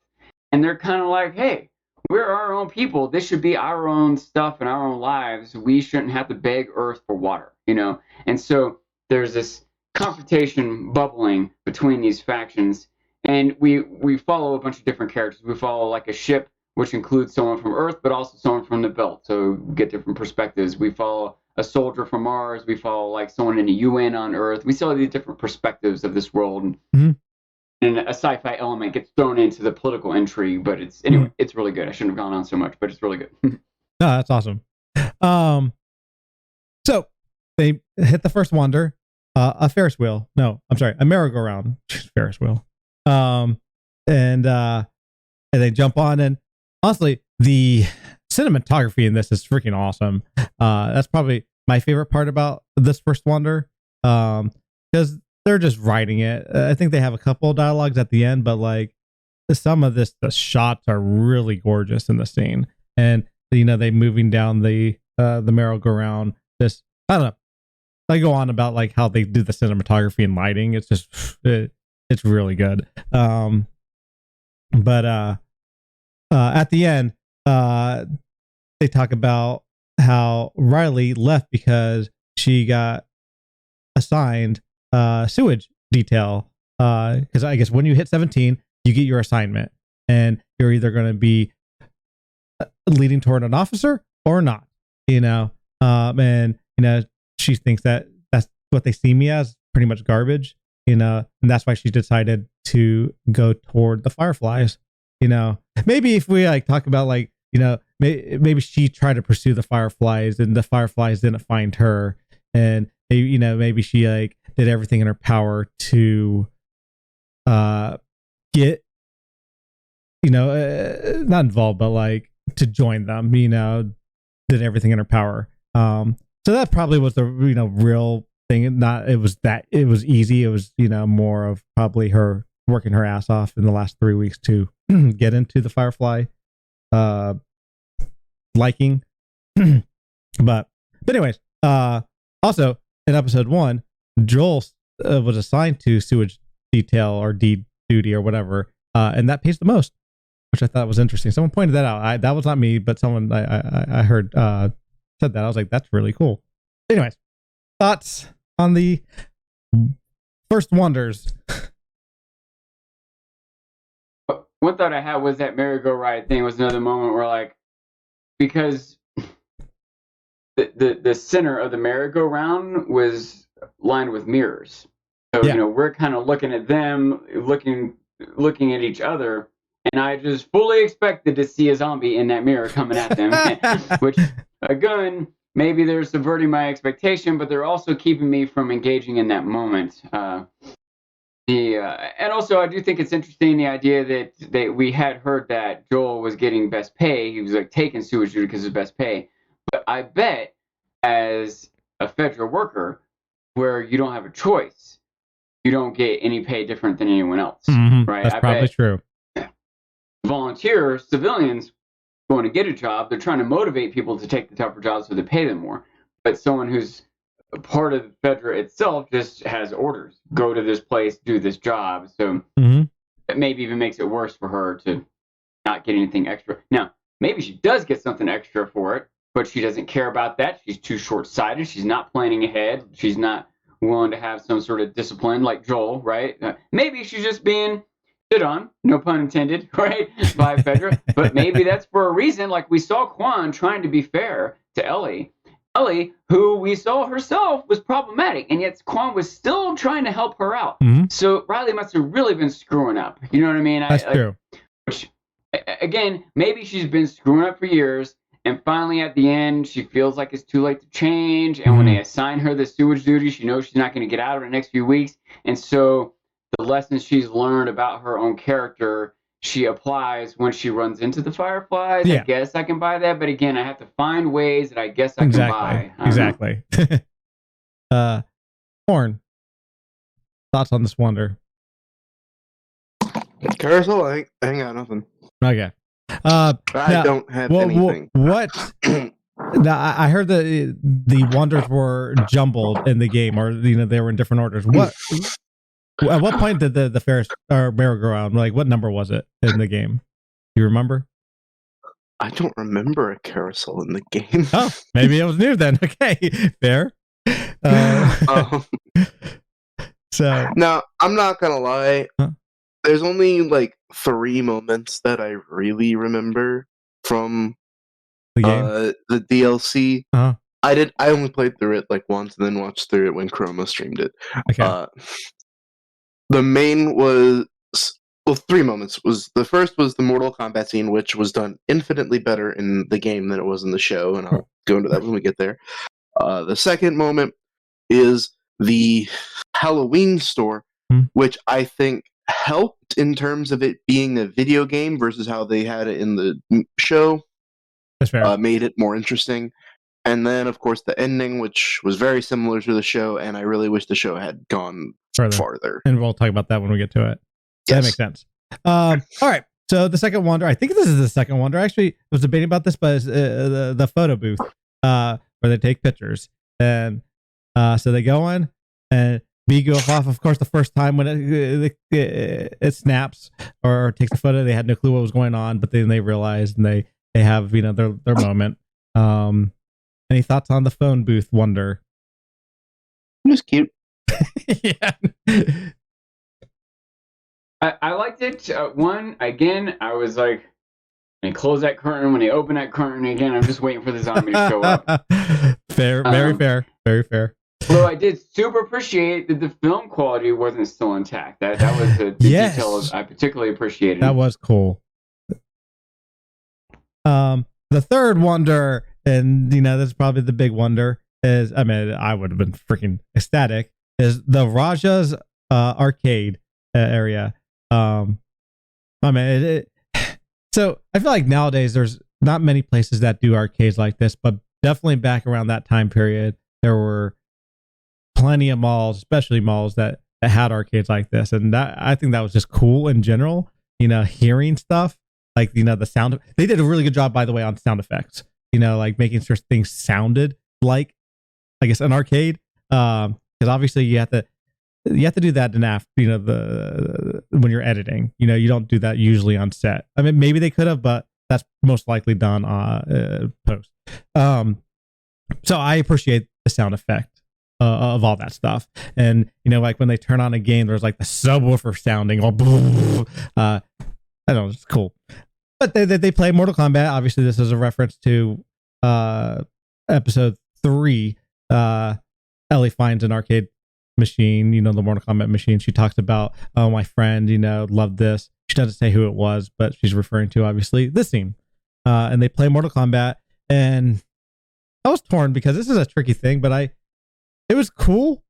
And they're kind of like, hey, we're our own people. This should be our own stuff and our own lives. We shouldn't have to beg Earth for water, you know? And so there's this confrontation bubbling between these factions. And we follow a bunch of different characters. We follow like a ship, which includes someone from Earth, but also someone from the belt. So we get different perspectives. We follow a soldier from Mars. We follow like someone in the UN on Earth. We see all these different perspectives of this world. Mm-hmm. And a sci-fi element gets thrown into the political intrigue, but it's anyway, it's really good. I shouldn't have gone on so much, but it's really good. No, that's awesome. So they hit the first wonder, a Ferris wheel. No, I'm sorry, a merry-go-round. Ferris wheel. And they jump on, and honestly, the cinematography in this is freaking awesome. That's probably my favorite part about this first wonder, because they're just writing it. I think they have a couple of dialogues at the end, but like some of the shots are really gorgeous in the scene. And you know, they moving down the merry-go-round. Just I don't know. I go on about like how they do the cinematography and lighting. It's just it's really good. But at the end, they talk about how Riley left because she got assigned sewage detail, because I guess when you hit 17 you get your assignment, and you're either going to be leading toward an officer or not, you know. And you know, she thinks that that's what they see me as, pretty much garbage, you know, and that's why she decided to go toward the Fireflies. You know, maybe if we like talk about like, you know, maybe she tried to pursue the Fireflies and the Fireflies didn't find her, and you know, maybe she like did everything in her power to get, you know, not involved, but like to join them, you know, did everything in her power. So that probably was the, you know, real thing. Not it was easy. It was, you know, more of probably her working her ass off in the last 3 weeks to get into the Firefly liking. but anyways, also in episode 1, Joel was assigned to sewage detail or deed duty or whatever, and that pays the most, which I thought was interesting. Someone pointed that out. That was not me, but someone I heard said that. I was like, that's really cool. Anyways, thoughts on the first wonders? One thought I had was that merry-go-round thing was another moment where, like, because the center of the merry-go-round was lined with mirrors, so you know, we're kind of looking at them, looking at each other, and I just fully expected to see a zombie in that mirror coming at them, which again, maybe they're subverting my expectation, but they're also keeping me from engaging in that moment. And also, I do think it's interesting the idea that we had heard that Joel was getting best pay. He was like taking sewage duty because of best pay. But I bet as a federal worker, where you don't have a choice, you don't get any pay different than anyone else, right? That's probably true. Volunteer civilians going to get a job, they're trying to motivate people to take the tougher jobs so they pay them more. But someone who's a part of the Fedra itself just has orders: go to this place, do this job. So that maybe even makes it worse for her to not get anything extra. Now, maybe she does get something extra for it, but she doesn't care about that. She's too short-sighted. She's not planning ahead. She's not willing to have some sort of discipline like Joel, right? Maybe she's just being shit on, no pun intended, right, by Fedra. But maybe that's for a reason. Like we saw Quan trying to be fair to Ellie. Ellie, who we saw herself was problematic, and yet Quan was still trying to help her out. Mm-hmm. So Riley must have really been screwing up. You know what I mean? That's true. Which, again, maybe she's been screwing up for years, and finally at the end, she feels like it's too late to change. And when they assign her the sewage duty, she knows she's not going to get out of it in the next few weeks. And so the lessons she's learned about her own character, she applies when she runs into the Fireflies. Yeah. I guess I can buy that. But again, I have to find ways that I guess I can buy. Exactly. Horn, thoughts on this wonder? Carousel, I ain't got nothing. Okay. I don't have anything. What? Now, I heard that the wonders were jumbled in the game, or they were in different orders. What? At what point did the Ferris or merry-go-round? Like, what number was it in the game? You remember? I don't remember a carousel in the game. Oh, maybe it was new then. Okay, fair. So now, I'm not gonna lie. Huh? There's only like 3 moments that I really remember from the game, the DLC. Uh-huh. I only played through it like once and then watched through it when Chroma streamed it. Okay. The main was 3 moments. The first was the Mortal Kombat scene, which was done infinitely better in the game than it was in the show, and I'll go into that when we get there. The second moment is the Halloween store, which I think helped in terms of it being a video game versus how they had it in the show. That's fair. Made it more interesting. And then, of course, the ending, which was very similar to the show, and I really wish the show had gone farther. And we'll talk about that when we get to it. Yes. That makes sense. All right. So the second wonder, I think this is the second wonder. Actually, I was debating about this, but it's the photo booth where they take pictures. And so they go in, and B goes off. Of course, the first time when it snaps or takes a photo, they had no clue what was going on, but then they realized and they have their moment. Any thoughts on the phone booth wonder? It was cute. Yeah. I liked it. I was like, when they close that curtain, when they open that curtain again, I'm just waiting for the zombie to show up. Fair, very fair, very fair. Although I did super appreciate that the film quality wasn't still intact. That was the detail I particularly appreciated. That was cool. The third wonder, and that's probably the big wonder, is I would have been freaking ecstatic, is the Raja's arcade area. So I feel like nowadays there's not many places that do arcades like this, but definitely back around that time period, there were plenty of malls, especially malls that had arcades like this. And I think that was just cool in general, hearing stuff like, the sound. They did a really good job, by the way, on sound effects, like making sure things sounded like, I guess, an arcade. Because obviously you have to do that in when you're editing. You don't do that usually on set. Maybe they could have, but that's most likely done post. So I appreciate the sound effect of all that stuff. And like when they turn on a game, there's like the subwoofer sounding all I don't know, it's cool. But they play Mortal Kombat. Obviously this is a reference to episode 3. Ellie finds an arcade machine, the Mortal Kombat machine. She talks about, oh, my friend, loved this. She doesn't say who it was, but she's referring to obviously this scene. And they play Mortal Kombat, and I was torn because this is a tricky thing, but it was cool,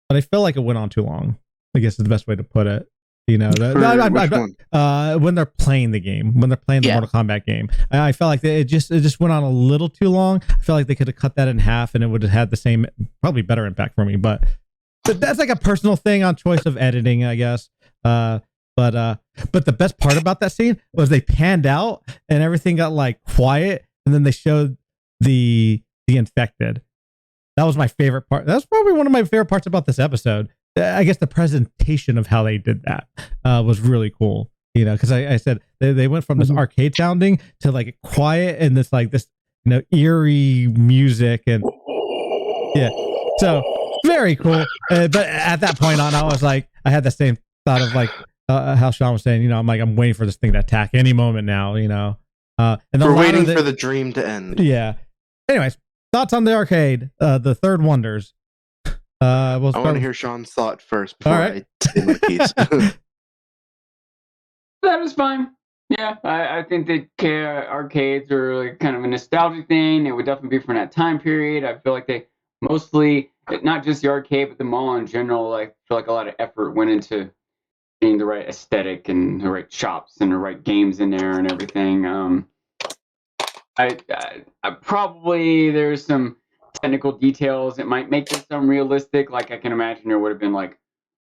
but I felt like it went on too long, I guess is the best way to put it. When they're playing the game, when they're playing the Mortal Kombat game, I felt like it just went on a little too long. I felt like they could have cut that in half and it would have had the same, probably better impact for me, but that's like a personal thing on choice of editing, I guess. But the best part about that scene was they panned out and everything got like quiet, and then they showed the infected. That was my favorite part. That's probably one of my favorite parts about this episode. I guess the presentation of how they did that was really cool. Because I said they went from this arcade sounding to like quiet and this eerie music, and so very cool. But at that point on, I was like, I had the same thought of like how Sean was saying. I'm waiting for this thing to attack any moment now. And we're waiting for the dream to end. Yeah. Anyways, thoughts on the arcade, the Third Wonders. We'll I want start to hear Sean's thought first before All right. I say my piece. That was fine. Yeah, I think that arcades are like kind of a nostalgic thing. It would definitely be from that time period. I feel like they mostly, not just the arcade, but the mall in general. I feel like a lot of effort went into getting the right aesthetic and the right shops and the right games in there and everything. I probably there's some technical details that might make this unrealistic. Like I can imagine there would have been like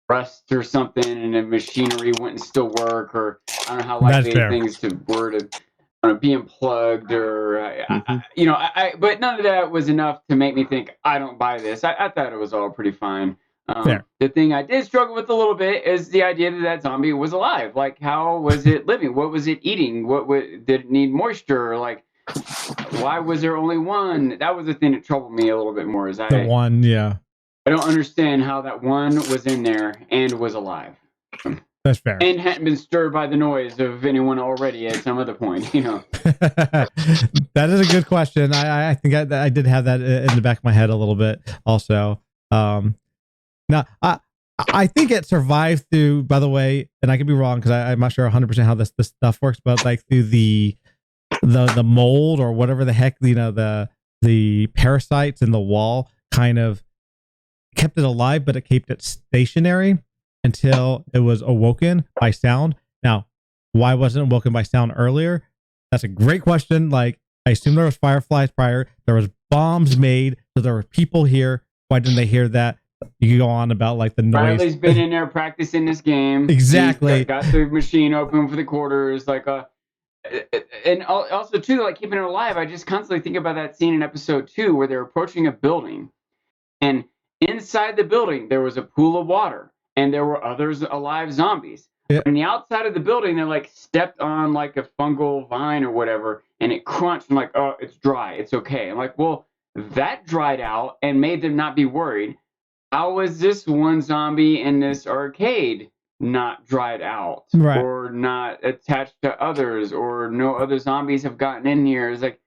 rust or something, and the machinery wouldn't still work, or I don't know how likely things were to be unplugged, or but none of that was enough to make me think I don't buy this. I thought it was all pretty fine. The thing I did struggle with a little bit is the idea that zombie was alive. Like, how was it living? What was it eating? Did it need moisture? Like, why was there only one? That was the thing that troubled me a little bit more. The one, yeah. I don't understand how that one was in there and was alive. That's fair. And hadn't been stirred by the noise of anyone already at some other point, That is a good question. I think I did have that in the back of my head a little bit also. Now, I think it survived through, by the way, and I could be wrong because I'm not sure 100% how this stuff works, but like through the mold or whatever the heck, the parasites in the wall kind of kept it alive, but it kept it stationary until it was awoken by sound. Now, why wasn't it woken by sound earlier? That's a great question. Like, I assume there was fireflies prior. There was bombs made, so there were people here. Why didn't they hear that? You can go on about like the noise. Riley's been in there practicing this game. Exactly. He got the machine open for the quarters, and also too, like keeping it alive. I just constantly think about that scene in episode 2 where they're approaching a building, and inside the building there was a pool of water, and there were others alive zombies. Yeah. On the outside of the building, they like stepped on like a fungal vine or whatever, and it crunched. And like, oh, it's dry. It's okay. I'm like, well, that dried out and made them not be worried. How was this one zombie in this arcade not dried out, right, or not attached to others, or no other zombies have gotten in here? It's like,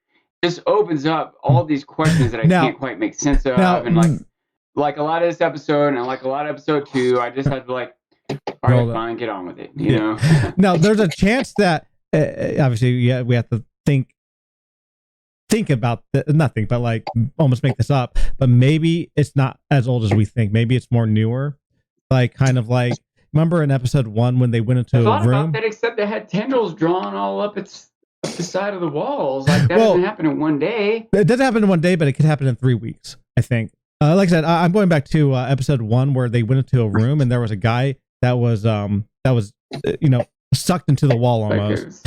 this opens up all these questions that I can't quite make sense of. And like a lot of this episode and like a lot of episode 2, I just had to like, all right, fine, get on with it. You know. Now there's a chance that obviously, we have to think about nothing, but like almost make this up. But maybe it's not as old as we think. Maybe it's more newer. Like kind of like, remember in episode 1 when they went into a room? About that, except they had tendrils drawn all up the side of the walls. Like that doesn't happen in one day. It doesn't happen in one day, but it could happen in 3 weeks, I think. Like I said, I'm going back to episode 1 where they went into a room and there was a guy that was sucked into the wall almost.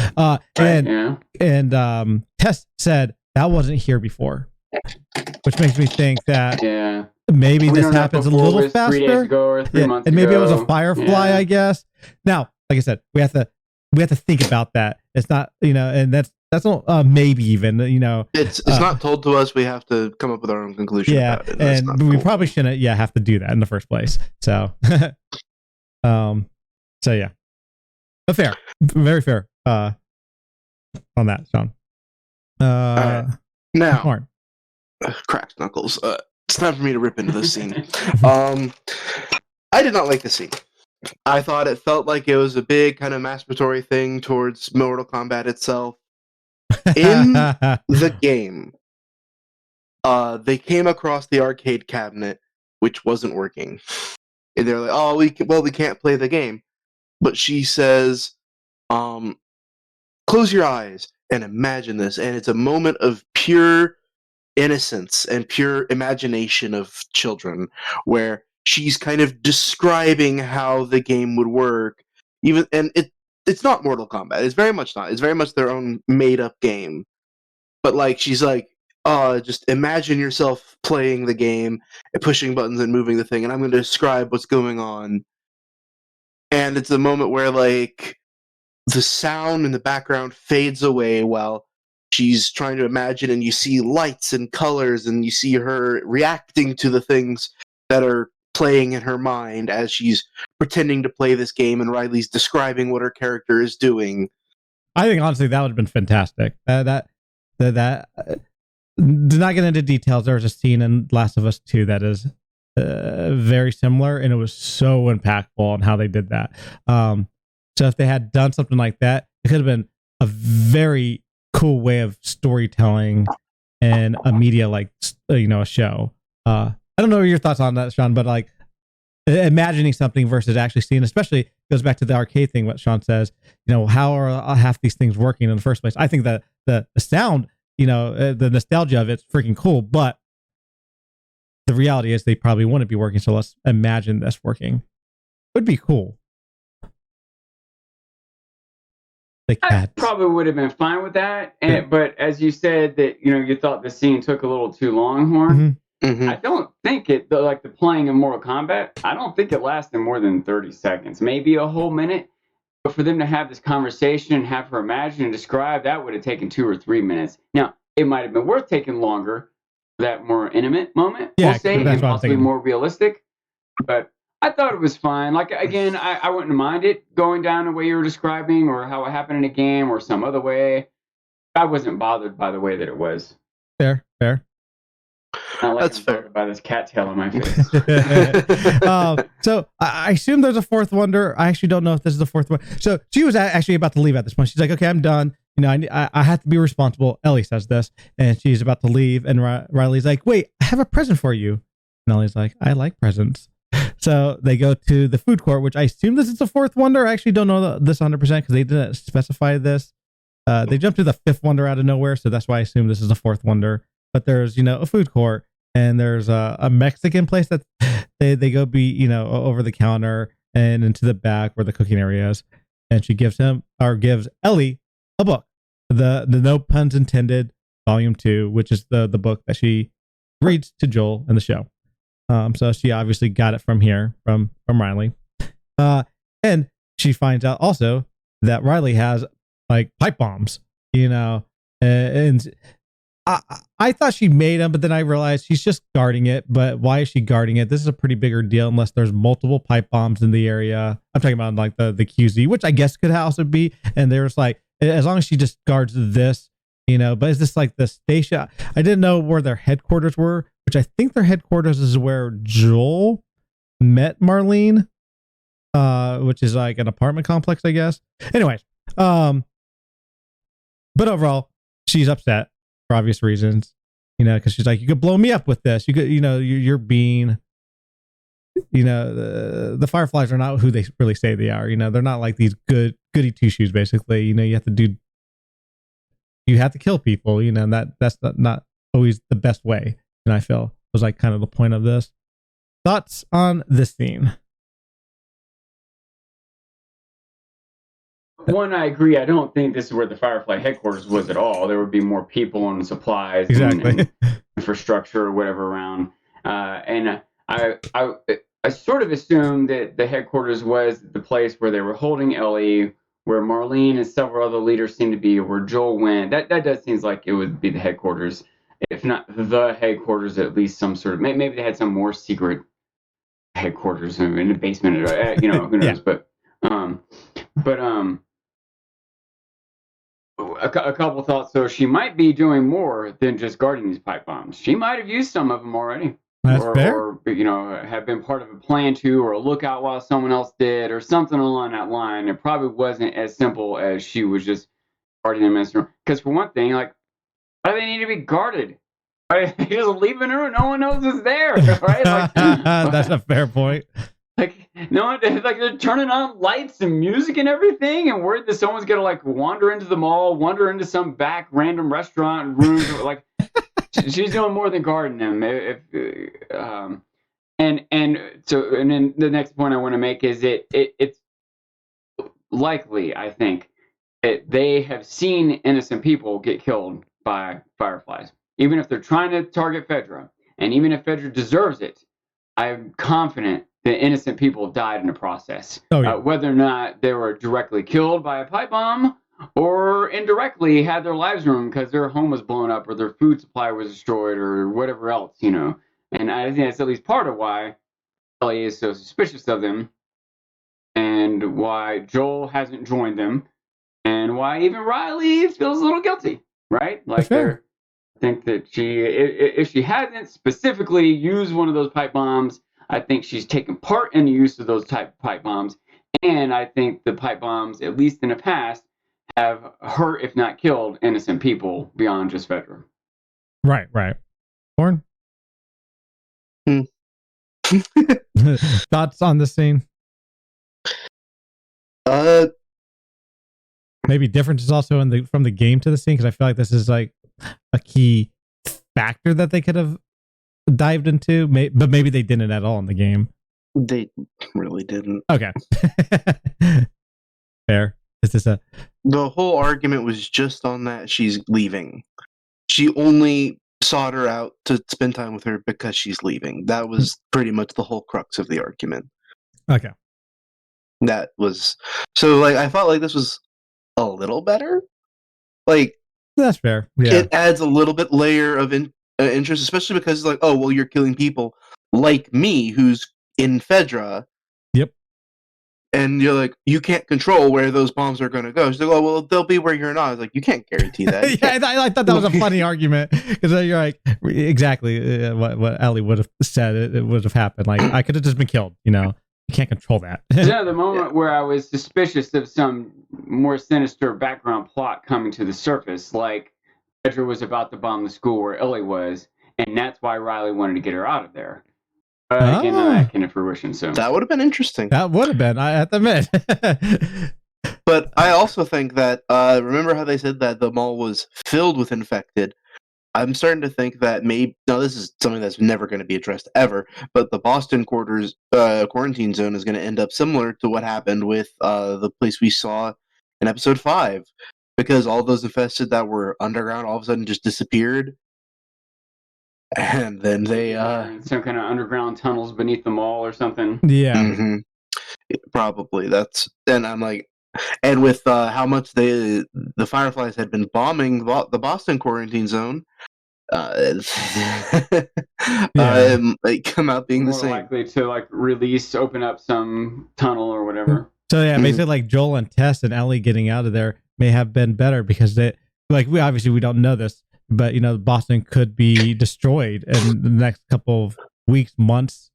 And Tess said that wasn't here before, which makes me think that maybe this happens a little faster. 3 days ago or 3 months and maybe ago. It was a firefly, I guess. Now, like I said, we have to think about that. It's not, and that's not maybe even, It's not told to us. We have to come up with our own conclusion. Yeah, about it, and we probably shouldn't. Have to do that in the first place. So, so yeah, but fair, very fair. On that, Sean. Now, cracked knuckles. It's time for me to rip into this scene. I did not like the scene. I thought it felt like it was a big kind of masturbatory thing towards Mortal Kombat itself. In the game, they came across the arcade cabinet, which wasn't working. And they're like, "Oh, we can't play the game." But she says, "Close your eyes and imagine this." And it's a moment of pure innocence and pure imagination of children, where she's kind of describing how the game would work. It's not Mortal Kombat. It's very much not. It's very much their own made-up game. But like, she's like, just imagine yourself playing the game and pushing buttons and moving the thing, and I'm going to describe what's going on. And it's a moment where like the sound in the background fades away while she's trying to imagine, and you see lights and colors, and you see her reacting to the things that are playing in her mind as she's pretending to play this game, and Riley's describing what her character is doing. I think honestly that would have been fantastic. not get into details, there's a scene in Last of Us 2 that is very similar, and it was so impactful on how they did that. So if they had done something like that, it could have been a very cool way of storytelling and a media like a show. I don't know your thoughts on that, Sean, but like imagining something versus actually seeing, especially goes back to the arcade thing. What Sean says, how are half these things working in the first place? I think that the sound, the nostalgia of it's freaking cool, but the reality is they probably wouldn't be working. So let's imagine this working. Would be cool. I probably would have been fine with that, but as you said that you thought the scene took a little too long, Horn. I don't think like the playing of Mortal Kombat. I don't think it lasted more than 30 seconds, maybe a whole minute. But for them to have this conversation and have her imagine and describe, that would have taken 2 or 3 minutes. Now it might have been worth taking longer for that more intimate moment, we'll say, and possibly more realistic. But I thought it was fine. Like, again, I wouldn't mind it going down the way you were describing or how it happened in a game or some other way. I wasn't bothered by the way that it was. Fair. That's fair. By this cattail on my face. So I assume there's a fourth wonder. I actually don't know if this is the fourth one. So she was actually about to leave at this point. She's like, okay, I'm done. I have to be responsible. Ellie says this, and she's about to leave. And Riley's like, wait, I have a present for you. And Ellie's like, I like presents. So they go to the food court, which I assume this is the fourth wonder. I actually don't know this 100% because they didn't specify this. They jumped to the fifth wonder out of nowhere, so that's why I assume this is the fourth wonder. But there's, a food court, and there's a Mexican place that they go be, over the counter and into the back where the cooking area is. And she gives Ellie a book, the No Puns Intended, Volume 2, which is the book that she reads to Joel in the show. So she obviously got it from Riley. And she finds out also that Riley has like pipe bombs, and I thought she made them, but then I realized she's just guarding it. But why is she guarding it? This is a pretty bigger deal unless there's multiple pipe bombs in the area. I'm talking about like the QZ, which I guess could also be. And there's like, as long as she just guards this, but is this like the station? I didn't know where their headquarters were, which I think their headquarters is where Joel met Marlene, which is like an apartment complex, I guess. Anyways, but overall, she's upset for obvious reasons, because she's like, you could blow me up with this. You could, you're being, the Fireflies are not who they really say they are. They're not like these goody two shoes. Basically, you have to kill people, and that's not always the best way. And I feel was like kind of the point of this. Thoughts on this scene? One, I agree. I don't think this is where the Firefly headquarters was at all. There would be more people and supplies and infrastructure or whatever around. And I sort of assumed that the headquarters was the place where they were holding Ellie, where Marlene and several other leaders seemed to be, where Joel went. That does seem like it would be the headquarters. If not the headquarters, at least some sort of, maybe they had some more secret headquarters in the basement, who knows, a couple thoughts. So she might be doing more than just guarding these pipe bombs. She might have used some of them already. That's fair. Or have been part of a plan to, or a lookout while someone else did, or something along that line. It probably wasn't as simple as she was just guarding them as her. Because for one thing, like, why do they need to be guarded? Right? They just leave in her, no one knows it's there, right? Like, that's a fair point. Like, no one, like, they're turning on lights and music and everything, and worried that someone's gonna like wander into the mall, wander into some back random restaurant room. Like, she's doing more than guarding them. And then the next point I want to make is it's likely, I think, that they have seen innocent people get killed by Fireflies, even if they're trying to target Fedra, and even if Fedra deserves it. I'm confident that innocent people died in the process. Oh, yeah. Whether or not they were directly killed by a pipe bomb or indirectly had their lives ruined because their home was blown up or their food supply was destroyed or whatever else, And I think that's at least part of why Ellie is so suspicious of them and why Joel hasn't joined them and why even Riley feels a little guilty, right? Like think that if she hasn't specifically used one of those pipe bombs, I think she's taken part in the use of those type of pipe bombs. And I think the pipe bombs, at least in the past, have hurt, if not killed, innocent people beyond just Fedra. Right. Warren? Thoughts on this scene? Maybe differences also from the game to the scene, because I feel like this is like a key factor that they could have dived into, but maybe they didn't at all in the game. They really didn't. Okay. Fair. Is this the whole argument was just on that she's leaving. She only sought her out to spend time with her because she's leaving. That was pretty much the whole crux of the argument. Okay. That was so like I felt like this was a little better. Like that's fair. Yeah. It adds a little bit layer of interest, especially because it's like, oh well, you're killing people like me, who's in Fedra. Yep. And you're like, you can't control where those bombs are going to go. She's like, oh, well, they'll be where you're not. I was like, you can't guarantee that. Yeah, I thought that was a funny argument, because you're like, exactly what Ellie would have said. It would have happened. Like, I could have just been killed. You can't control that. Yeah, the moment where I was suspicious of some more sinister background plot coming to the surface, like Fedra was about to bomb the school where Ellie was, and that's why Riley wanted to get her out of there. Again, that came to fruition. So that would have been interesting. That would have been, I have to admit. But I also think that remember how they said that the mall was filled with infected? I'm starting to think that now this is something that's never going to be addressed ever, but the Boston quarters quarantine zone is going to end up similar to what happened with the place we saw in episode 5, because all those infested that were underground all of a sudden just disappeared. And then they some kind of underground tunnels beneath the mall or something. Yeah. Mm-hmm. Probably. And I'm like, and with how much the Fireflies had been bombing the Boston quarantine zone, might come out being more the same. Likely to open up some tunnel or whatever. So yeah, basically like Joel and Tess and Ellie getting out of there may have been better, because we don't know this, but Boston could be destroyed in the next couple of weeks, months,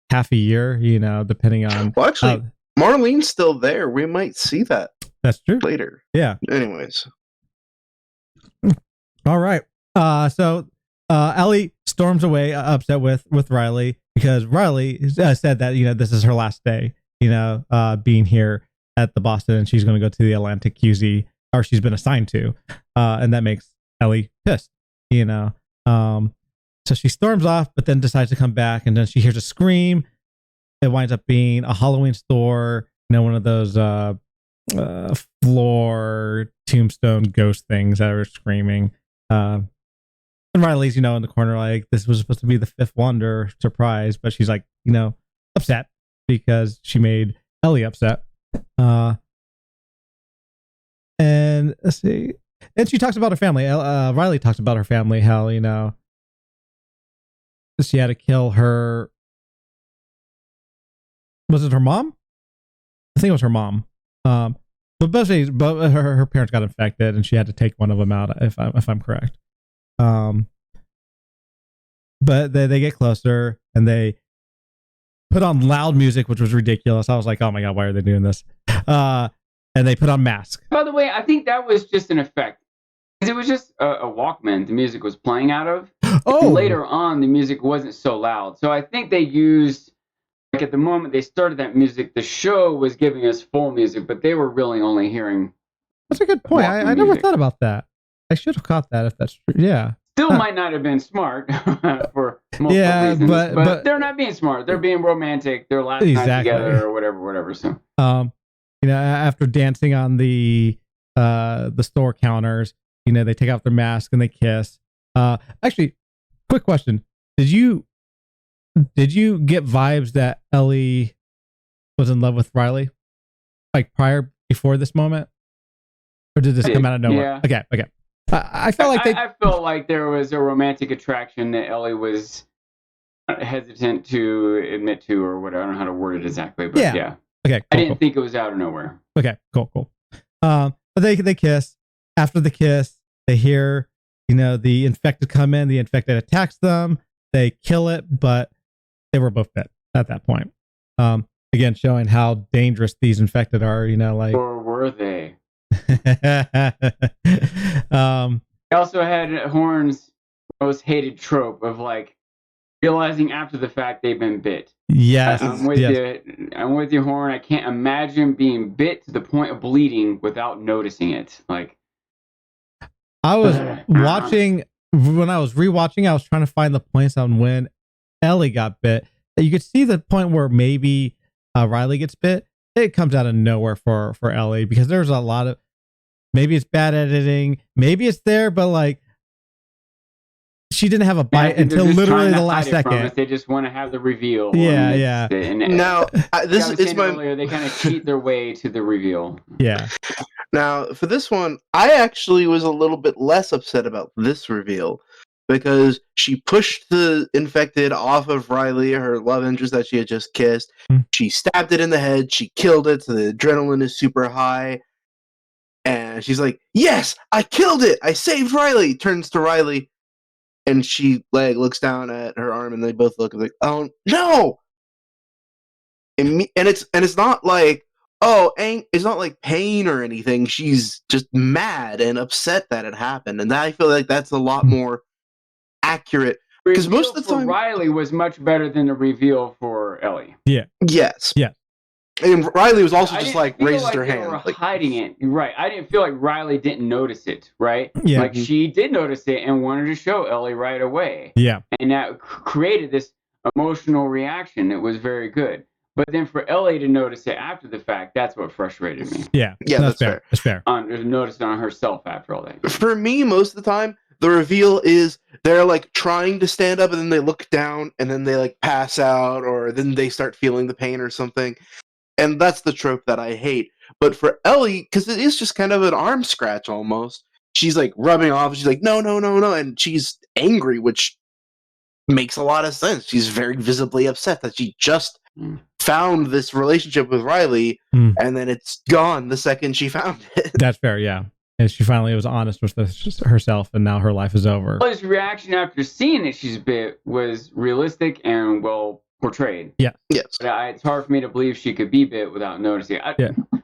half a year, depending on. Well, actually, Marlene's still there. We might see that. That's true. Later. Yeah. Anyways. All right. So Ellie storms away, upset with Riley, because Riley said that this is her last day, being here at the Boston, and she's going to go to the Atlantic QZ, or she's been assigned to, and that makes Ellie pissed, so she storms off, but then decides to come back, and then she hears a scream. It winds up being a Halloween store, one of those floor tombstone ghost things that are screaming. And Riley's, in the corner, like, this was supposed to be the fifth wonder surprise, but she's like, upset because she made Ellie upset. And let's see. And she talks about her family. Riley talks about her family, how, she had to kill her. Was it her mom? I think it was her mom. But basically, her parents got infected, and she had to take one of them out, if I'm correct. But they get closer, and they put on loud music, which was ridiculous. I was like, oh my God, why are they doing this? And they put on masks. By the way, I think that was just an effect. It was just a Walkman the music was playing out of. Oh. And later on, the music wasn't so loud. So I think they used, at the moment they started that music, the show was giving us full music, but they were really only hearing. That's a good point. I never thought about that. I should have caught that if that's true. Yeah. Still might not have been smart for multiple reasons, but they're not being smart. They're being romantic. They're laughing together or whatever. So, after dancing on the store counters, they take off their mask and they kiss. Actually, quick question: Did you get vibes that Ellie was in love with Riley, before this moment, or did this come out of nowhere? Yeah. Okay. I felt like I felt like there was a romantic attraction that Ellie was hesitant to admit to, or whatever. I don't know how to word it exactly, but yeah. Okay. Cool, I didn't think it was out of nowhere. Okay. Cool. But they kiss. After the kiss, they hear, the infected come in, the infected attacks them, they kill it, but they were both bit at that point. Again, showing how dangerous these infected are, Or were they? um, They also had Horn's most hated trope of like realizing after the fact they've been bit. yes. I'm with you. I'm with you, Horn. I can't imagine being bit to the point of bleeding without noticing it. Like, I was watching, when I was rewatching, I was trying to find the points on when Ellie got bit. You could see the point where maybe Riley gets bit. It comes out of nowhere for Ellie, because there's a lot of, maybe it's bad editing, maybe it's there, but like she didn't have a bite until literally the last second. They just want to have the reveal. Yeah. Now, this is my. Earlier, they kind of cheat their way to the reveal. Yeah. Now, for this one, I actually was a little bit less upset about this reveal, because she pushed the infected off of Riley, her love interest that she had just kissed. She stabbed it in the head. She killed it. So the adrenaline is super high. And she's like, yes, I killed it. I saved Riley. Turns to Riley. And she looks down at her arm, and they both look like, oh, no. And it's not like, it's not like pain or anything. She's just mad and upset that it happened. And I feel like that's a lot more accurate, because most of the time Riley was much better than the reveal for Ellie. Yeah. Yes. Yeah. And Riley was also just raises her hand. They were hiding it. Right. I didn't feel like Riley didn't notice it. Right. Yeah. Like she did notice it and wanted to show Ellie right away. Yeah. And that created this emotional reaction that was very good. But then for Ellie to notice it after the fact, that's what frustrated me. Yeah. Yeah, that's fair. That's fair. Notice it on herself after all that. For me, most of the time, the reveal is they're trying to stand up, and then they look down, and then they pass out, or then they start feeling the pain or something. And that's the trope that I hate. But for Ellie, because it is just kind of an arm scratch almost, she's rubbing off. She's like, no, no, no, no. And she's angry, which makes a lot of sense. She's very visibly upset that she just found this relationship with Riley, and then it's gone the second she found it. That's fair, yeah. And she finally was honest with herself, and now her life is over. Ellie's reaction after seeing that she's bit was realistic and well portrayed. Yeah. Yes. But it's hard for me to believe she could be bit without noticing.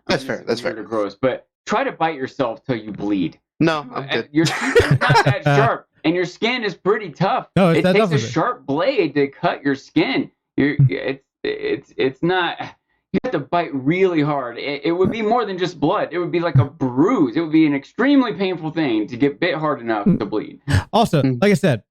That's fair. That's fair. Gross. But try to bite yourself till you bleed. No, I'm good. Your skin is not that sharp, and your skin is pretty tough. No, it takes a sharp blade to cut your skin. It's not. You have to bite really hard. It would be more than just blood. It would be like a bruise. It would be an extremely painful thing to get bit hard enough to bleed. Also, like I said,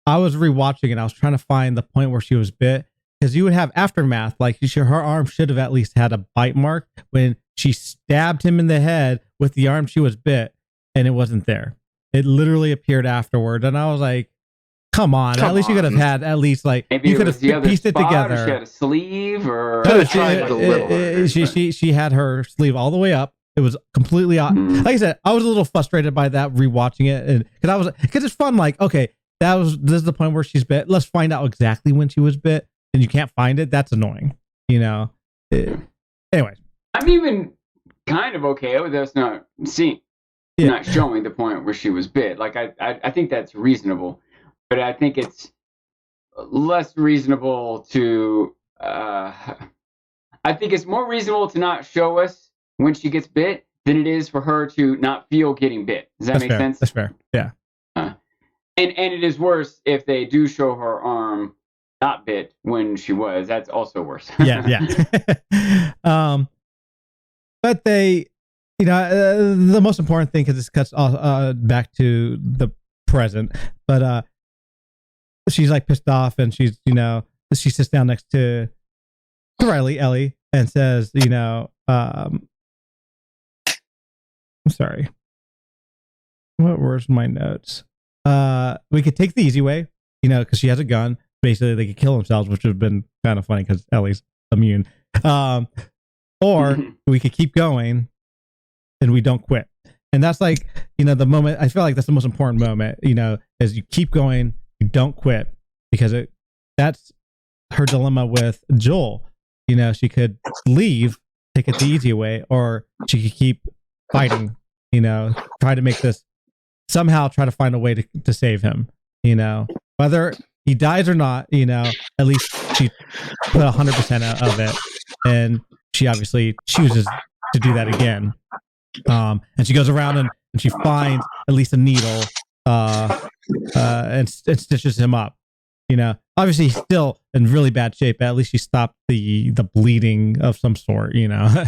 I was rewatching and I was trying to find the point where she was bit, because you would have aftermath. Like her arm should have at least had a bite mark when she stabbed him in the head with the arm she was bit, and it wasn't there. It literally appeared afterward, and I was like, Come on, at least you could have had at least maybe you could have pieced it together. Or she had a sleeve, or she had her sleeve all the way up. It was completely like I said, I was a little frustrated by that rewatching it, and because it's fun. Like, okay, this is the point where she's bit. Let's find out exactly when she was bit, and you can't find it. That's annoying, Anyways, I'm even kind of okay with us not showing the point where she was bit. Like I think that's reasonable. But I think it's less reasonable to. I think it's more reasonable to not show us when she gets bit than it is for her to not feel getting bit. Does that make sense? That's fair. Yeah. And it is worse if they do show her arm not bit when she was. That's also worse. yeah. But they, the most important thing, because this cuts back to the present, but she's like pissed off, and she's she sits down next to Ellie, and says, I'm sorry, where's my notes? We could take the easy way, because she has a gun. Basically, they could kill themselves, which would have been kind of funny because Ellie's immune. Or we could keep going, and we don't quit. And that's like, the moment. I feel like that's the most important moment. Is you keep going. You don't quit, because that's her dilemma with Joel. She could leave, take it the easy way, or she could keep fighting, try to make this somehow try to find a way to save him. You know, whether he dies or not, you know, at least she put 100% of it, and she obviously chooses to do that again. And she goes around and she finds at least a needle, and stitches him up. You know, obviously he's still in really bad shape, but at least she stopped the bleeding of some sort. You know,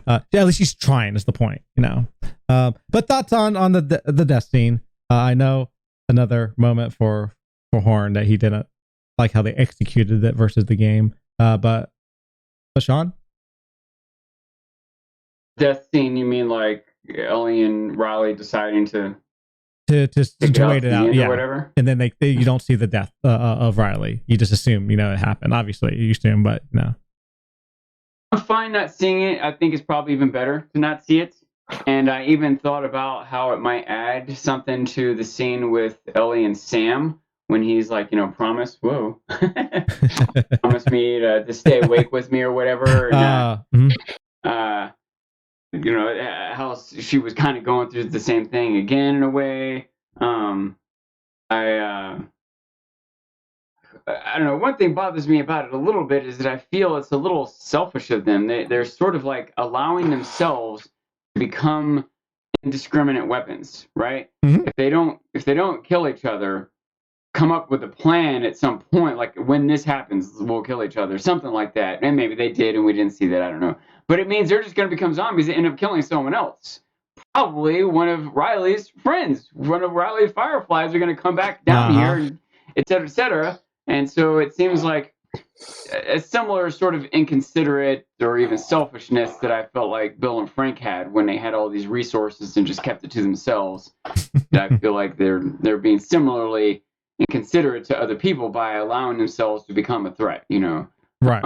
at least she's trying. Is the point? You know. But thoughts on the death scene? I know another moment for Horn that he didn't like how they executed it versus the game. But Sean? Death scene, you mean like Ellie and Riley deciding to wait it out, yeah, or whatever, and then you don't see the death of Riley. You just assume, you know, it happened. Obviously, you assume, but no. I'm fine not seeing it. I think it's probably even better to not see it. And I even thought about how it might add something to the scene with Ellie and Sam when he's like, you know, promise me to stay awake with me or whatever. And, you know, how she was kind of going through the same thing again in a way. I don't know. One thing bothers me about it a little bit is that I feel it's a little selfish of them. They're sort of like allowing themselves to become indiscriminate weapons, right? Mm-hmm. If they don't kill each other, come up with a plan at some point, like when this happens, we'll kill each other, something like that. And maybe they did and we didn't see that, I don't know. But it means they're just going to become zombies and end up killing someone else. Probably one of Riley's friends, one of Riley's Fireflies are going to come back down here, and et cetera, et cetera. And so it seems like a similar sort of inconsiderate or even selfishness that I felt like Bill and Frank had when they had all these resources and just kept it to themselves. I feel like they're being similarly inconsiderate to other people by allowing themselves to become a threat, you know. Right.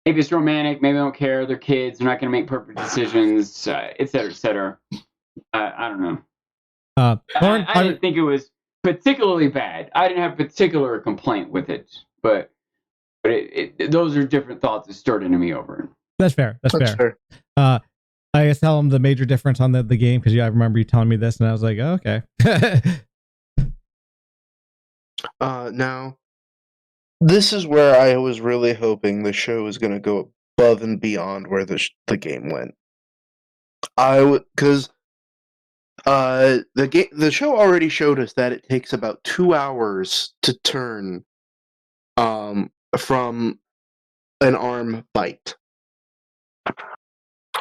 Maybe it's romantic, maybe they don't care, they're kids, they're not going to make perfect decisions, et cetera, et cetera. I don't know. I didn't think it was particularly bad. I didn't have a particular complaint with it, but those are different thoughts that stirred into me over it. That's fair. That's fair. I guess tell them the major difference on the game, because I remember you telling me this, and I was like, oh, okay. Now, this is where I was really hoping the show was going to go above and beyond where the game went. Because the show already showed us that it takes about 2 hours to turn from an arm bite.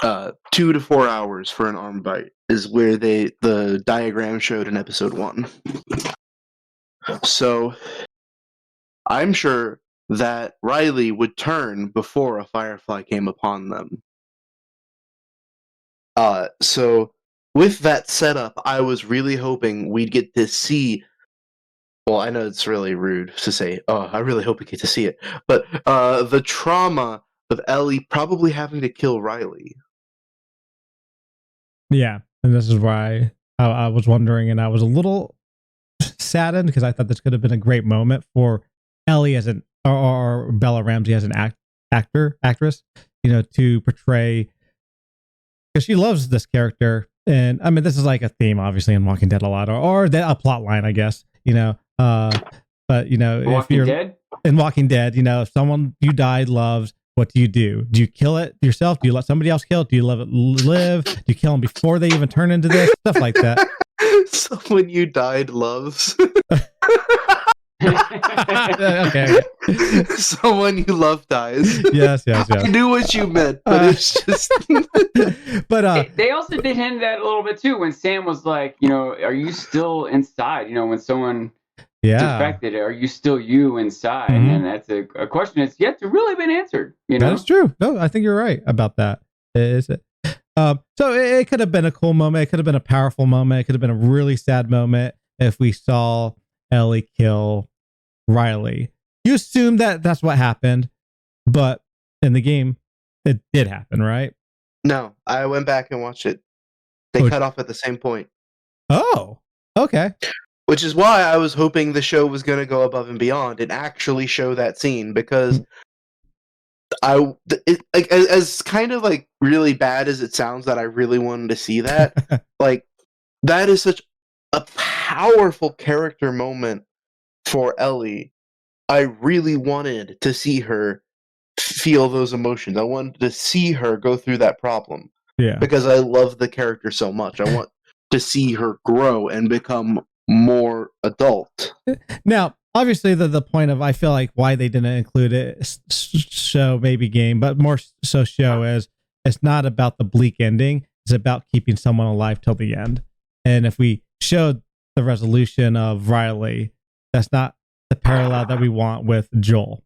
2 to 4 hours for an arm bite is where the diagram showed in episode 1. So I'm sure that Riley would turn before a Firefly came upon them. So with that setup, I was really hoping we'd get to see. Well, I know it's really rude to say, oh, I really hope we get to see it. But the trauma of Ellie probably having to kill Riley. Yeah, and this is why I was wondering, and I was a little saddened because I thought this could have been a great moment for Ellie as or Bella Ramsey as an actress, you know, to portray, because she loves this character. And I mean, this is like a theme, obviously, in Walking Dead a lot, or a plot line, I guess, you know. But you know, if you're in Walking Dead, you know, if someone you died loves, what do? Do you kill it yourself? Do you let somebody else kill it? Do you let it live? Do you kill them before they even turn into this? Stuff like that. Someone you died loves. Okay. Someone you love dies. Yes. I knew what you meant, but it's just. But they also did hint that a little bit too when Sam was like, you know, are you still inside? You know, when someone is affected, are you still you inside? Mm-hmm. And that's a question that's yet to really been answered. You know, that's true. No, I think you're right about that. Is it? So it could have been a cool moment. It could have been a powerful moment. It could have been a really sad moment if we saw Ellie kill Riley. You assume that that's what happened, but in the game, it did happen, right? No, I went back and watched it. They cut off at the same point. Oh, okay. Which is why I was hoping the show was going to go above and beyond and actually show that scene, because as kind of like really bad as it sounds that I really wanted to see that, like that is such a powerful character moment for Ellie. I really wanted to see her feel those emotions. I wanted to see her go through that problem. Yeah. Because I love the character so much. I want to see her grow and become more adult. Now, obviously, the point of I feel like why they didn't include it show maybe game, but more so show is it's not about the bleak ending. It's about keeping someone alive till the end. And if we showed the resolution of Riley, that's not the parallel that we want with Joel.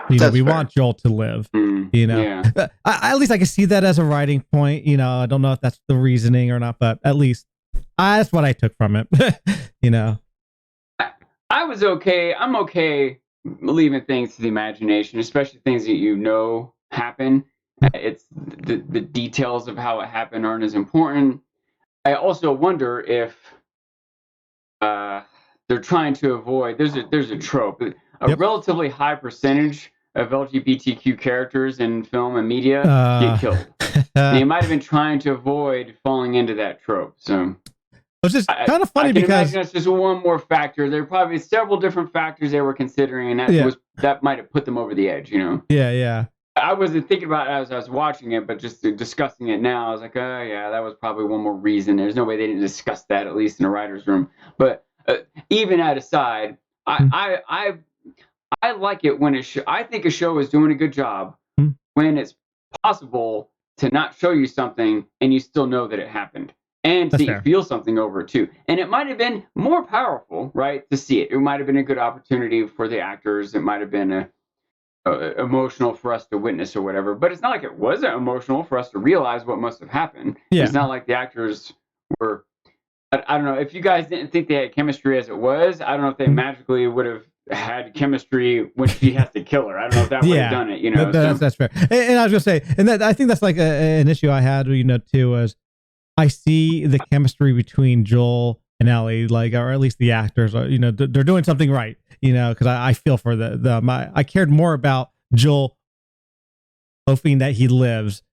We fair. Want Joel to live. Yeah. At least I can see that as a writing point. I don't know if that's the reasoning or not, but at least that's what I took from it. I was okay. I'm okay leaving things to the imagination, especially things that happen. It's the details of how it happened aren't as important. I also wonder if they're trying to avoid. There's a trope. A relatively high percentage of LGBTQ characters in film and media get killed. They might have been trying to avoid falling into that trope. So it's just kind of funny I can because imagine that's just one more factor. There are probably several different factors they were considering, and that might have put them over the edge. Yeah. I wasn't thinking about it as I was watching it, but just discussing it now, I was like, oh yeah, that was probably one more reason. There's no way they didn't discuss that, at least in a writer's room. But even that aside, I like it when I think a show is doing a good job when it's possible to not show you something and you still know that it happened. And that you feel something over it too. And it might have been more powerful, right, to see it. It might have been a good opportunity for the actors. It might have been emotional for us to witness or whatever. But it's not like it wasn't emotional for us to realize what must have happened. Yeah. It's not like the actors were... I don't know. If you guys didn't think they had chemistry as it was, I don't know if they magically would have had chemistry when she has to kill her. I don't know if that would have done it. That's fair. And I was going to say, and I think that's like an issue I had, too, was I see the chemistry between Joel and Ellie, or at least the actors, they're doing something right, because I feel for them. I cared more about Joel hoping that he lives,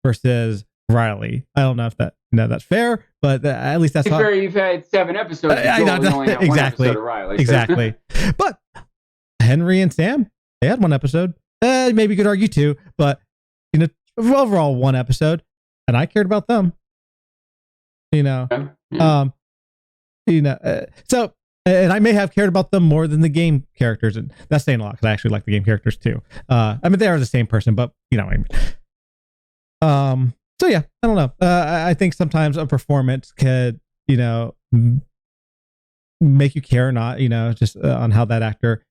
versus Riley. I don't know if that's fair, but at least that's fair. You've had 7 episodes. I know, exactly. 1 episode of Riley, exactly. But Henry and Sam, they had 1 episode. Maybe you could argue 2, but overall 1 episode, and I cared about them. So, and I may have cared about them more than the game characters, and that's saying a lot because I actually like the game characters too. They are the same person, but what I mean. So yeah, I don't know. I think sometimes a performance could, make you care or not, just on how that actor.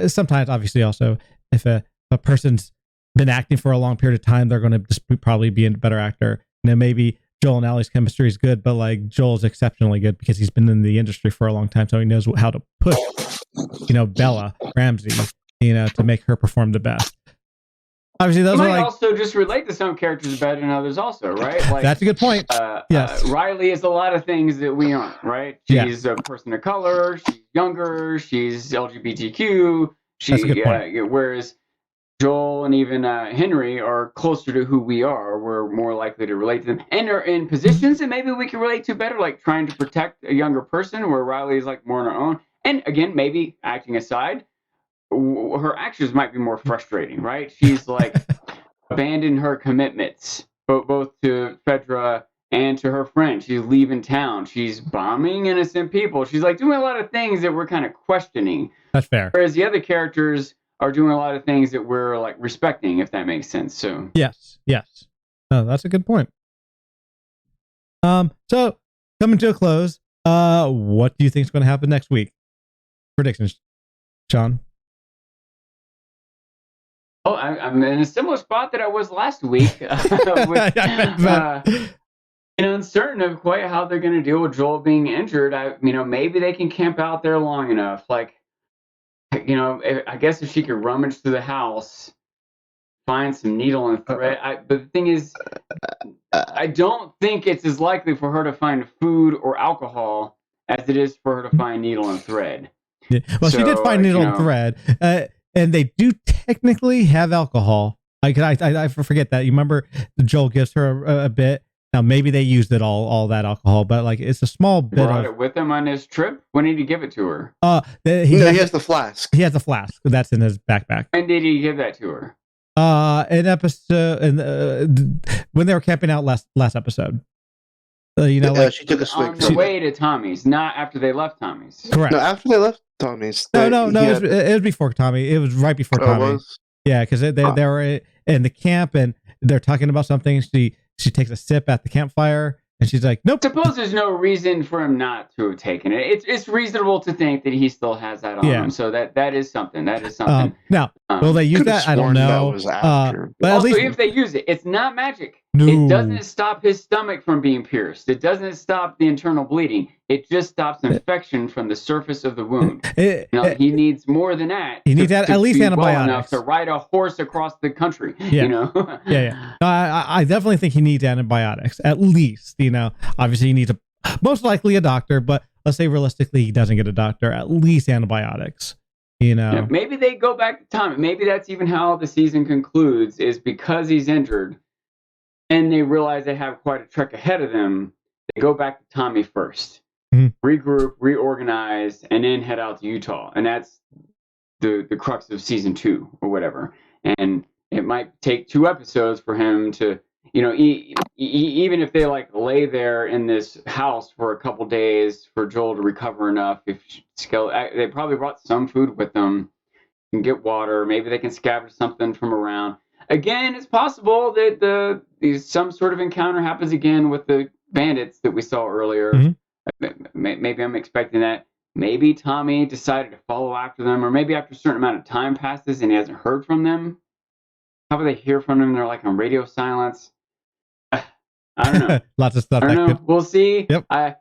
Sometimes, obviously, also if a person's been acting for a long period of time, they're going to just probably be a better actor. Maybe Joel and Ellie's chemistry is good, but Joel's exceptionally good because he's been in the industry for a long time, so he knows how to push, Bella Ramsey, to make her perform the best. Obviously, those are also just relate to some characters better than others, also, right? That's a good point. Yes, Riley is a lot of things that we aren't, right? She's a person of color. She's younger. She's LGBTQ. That's a good point. Whereas Joel and even Henry are closer to who we are. We're more likely to relate to them, and are in positions that maybe we can relate to better, like trying to protect a younger person, where Riley is more on her own. And again, maybe acting aside, her actions might be more frustrating, right? She's abandoned her commitments, both to Fedra and to her friend. She's leaving town. She's bombing innocent people. She's doing a lot of things that we're kind of questioning. That's fair. Whereas the other characters are doing a lot of things that we're respecting, if that makes sense. So yes. Oh, that's a good point. So coming to a close, what do you think is going to happen next week? Predictions, Sean. Oh, I'm in a similar spot that I was last week. Uncertain of quite how they're going to deal with Joel being injured. Maybe they can camp out there long enough. I guess if she could rummage through the house, find some needle and thread. But the thing is, I don't think it's as likely for her to find food or alcohol as it is for her to find needle and thread. Yeah. Well, she did find needle and thread. And they do technically have alcohol. I forget that. You remember Joel gives her a bit. Now maybe they used it all that alcohol, but like it's a small bit Brought of. it with him on his trip. When did he give it to her? He has the flask. He has a flask that's in his backpack. When did he give that to her? An episode, when they were camping out last episode. Like she took a swig on the way to Tommy's, not after they left Tommy's. Correct. No, after they left Tommy's. No. It was before Tommy. It was right before Tommy. It was? Yeah, because they were in the camp and they're talking about something. She takes a sip at the campfire and she's like, "Nope." Suppose there's no reason for him not to have taken it. It's reasonable to think that he still has that on him. So that is something. Now, will they use that? I don't know. But also, if they use it, it's not magic. No. It doesn't stop his stomach from being pierced. It doesn't stop the internal bleeding. It just stops infection from the surface of the wound. He needs more than that. He needs at least antibiotics well enough to ride a horse across the country. Yeah. Yeah. No, I definitely think he needs antibiotics at least. Obviously he needs most likely a doctor, but let's say realistically he doesn't get a doctor. At least antibiotics. Yeah, maybe they go back to Tommy. Maybe that's even how the season concludes, is because he's injured and they realize they have quite a trek ahead of them. They go back to Tommy first, regroup, reorganize, and then head out to Utah. And that's the crux of season 2 or whatever. And it might take 2 episodes for him to, even if they like lay there in this house for a couple days for Joel to recover enough. They probably brought some food with them, and get water. Maybe they can scavenge something from around. Again, it's possible that some sort of encounter happens again with the bandits that we saw earlier. Mm-hmm. Maybe I'm expecting that. Maybe Tommy decided to follow after them, or maybe after a certain amount of time passes and he hasn't heard from them. How about they hear from them? They're like on radio silence. I don't know. Lots of stuff. I don't know. We'll see. Yep. I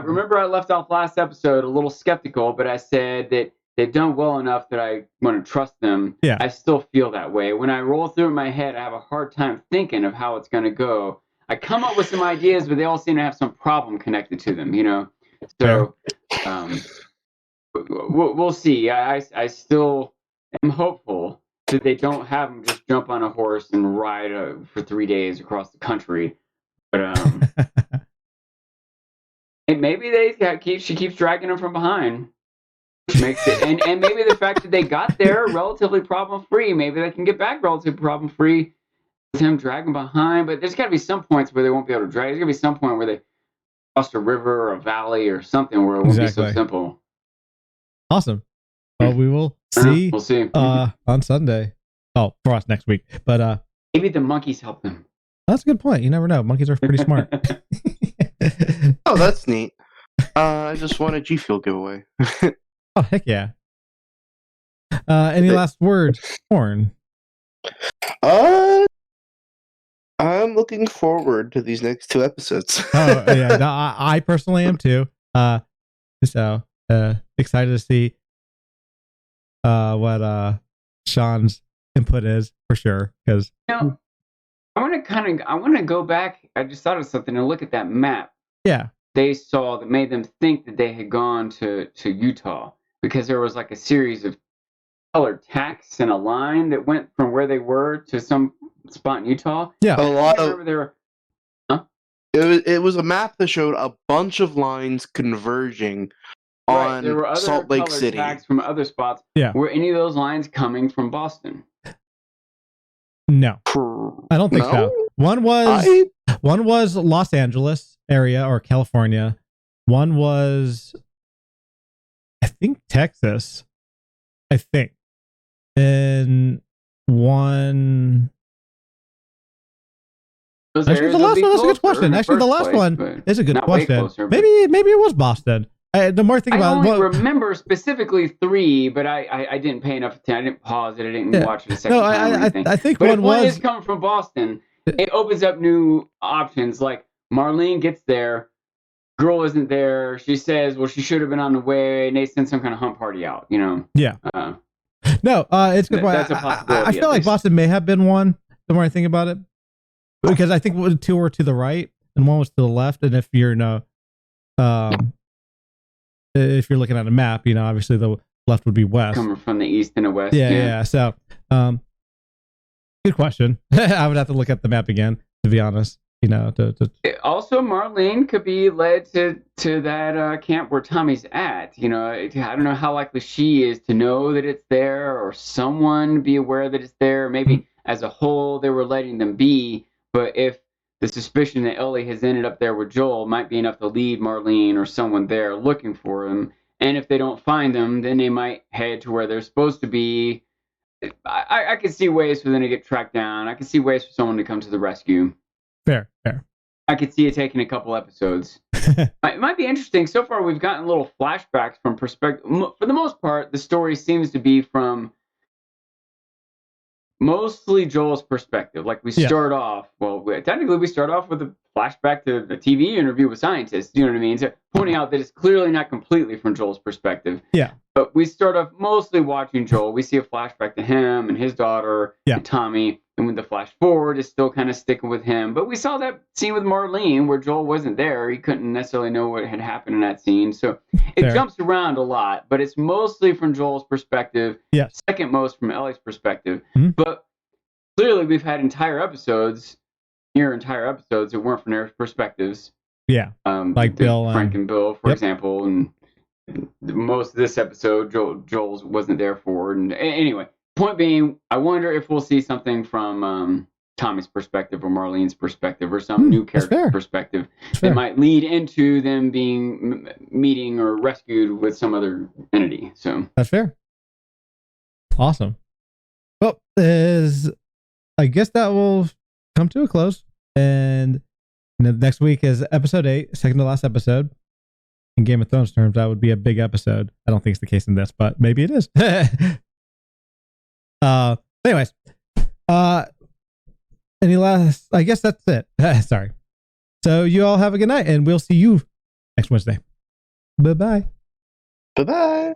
remember I left off last episode a little skeptical, but I said that they've done well enough that I want to trust them. Yeah. I still feel that way. When I roll through in my head, I have a hard time thinking of how it's going to go. I come up with some ideas, but they all seem to have some problem connected to them, So we'll see. I still am hopeful that they don't have them just jump on a horse and ride for 3 days across the country. But and maybe she keeps dragging them from behind. Makes it, and maybe the fact that they got there relatively problem-free, maybe they can get back relatively problem-free with him dragging behind. But there's got to be some points where they won't be able to drag. There's got to be some point where they cross a river or a valley or something where it won't be so simple. Awesome. Well, we will see. We'll see on Sunday. Oh, for us next week. But maybe the monkeys help them. That's a good point. You never know. Monkeys are pretty smart. Oh, that's neat. I just won a G Fuel giveaway. Oh, heck yeah. Any last words, Warren? I'm looking forward to these next 2 episodes. Oh, yeah. No, I personally am too. So excited to see what Sean's input is for sure. Because I want to go back. I just thought of something and look at that map. Yeah. They saw that made them think that they had gone to Utah, because there was like a series of colored tacks and a line that went from where they were to some spot in Utah. Yeah. A lot of there. Huh? It was a map that showed a bunch of lines converging on there were other Salt Lake City. Tacks from other spots. Yeah. Were any of those lines coming from Boston? No, I don't think so. One was Los Angeles area or California. One was, I think, Texas. I think, and one. Actually, the last one is a good question. Actually, the last one is a good question. Maybe it was Boston. The more I think about it, I remember specifically 3, but I didn't pay enough attention. I didn't pause it. I didn't watch it a second time or anything. I think but one is coming from Boston. It opens up new options. Like Marlene gets there, girl isn't there. She says, "Well, she should have been on the way." And they send some kind of hunt party out. Yeah. No, it's a good point. That's a possibility. I feel like Boston may have been one. The more I think about it, because I think 2 were to the right and 1 was to the left. And if you're if you're looking at a map, obviously the left would be west. Coming from the east and the west. Yeah. So, good question. I would have to look at the map again, to be honest. you know, Also, Marlene could be led to that camp where Tommy's at. You know, I don't know how likely she is to know that it's there, or someone be aware that it's there. Maybe as a whole, they were letting them be. But if the suspicion that Ellie has ended up there with Joel might be enough to lead Marlene or someone there looking for him, and if they don't find them, then they might head to where they're supposed to be. I could see ways for them to get tracked down. I could see ways for someone to come to the rescue. Fair. I could see it taking a couple episodes. It might be interesting. So far, we've gotten little flashbacks from perspective. For the most part, the story seems to be from mostly Joel's perspective. Like we start off, technically we start off with a flashback to the TV interview with scientists. You know what I mean? So pointing out that it's clearly not completely from Joel's perspective. Yeah. But we start off mostly watching Joel. We see a flashback to him and his daughter and Tommy. And when the flash forward is still kind of sticking with him. But we saw that scene with Marlene where Joel wasn't there. He couldn't necessarily know what had happened in that scene. So it jumps around a lot, but it's mostly from Joel's perspective. Yeah. Second most from Ellie's perspective. Mm-hmm. But clearly we've had entire episodes that weren't from their perspectives. Yeah. Like Bill. Frank and Bill, for example. And most of this episode, Joel wasn't there for. And anyway. Point being, I wonder if we'll see something from Tommy's perspective or Marlene's perspective or some new character perspective that might lead into them being meeting or rescued with some other entity. So that's fair. Awesome. Well, I guess that will come to a close. And next week is episode 8, second to last episode. In Game of Thrones terms, that would be a big episode. I don't think it's the case in this, but maybe it is. Anyways, any last, I guess that's it. Sorry. So you all have a good night and we'll see you next Wednesday. Bye-bye. Bye-bye.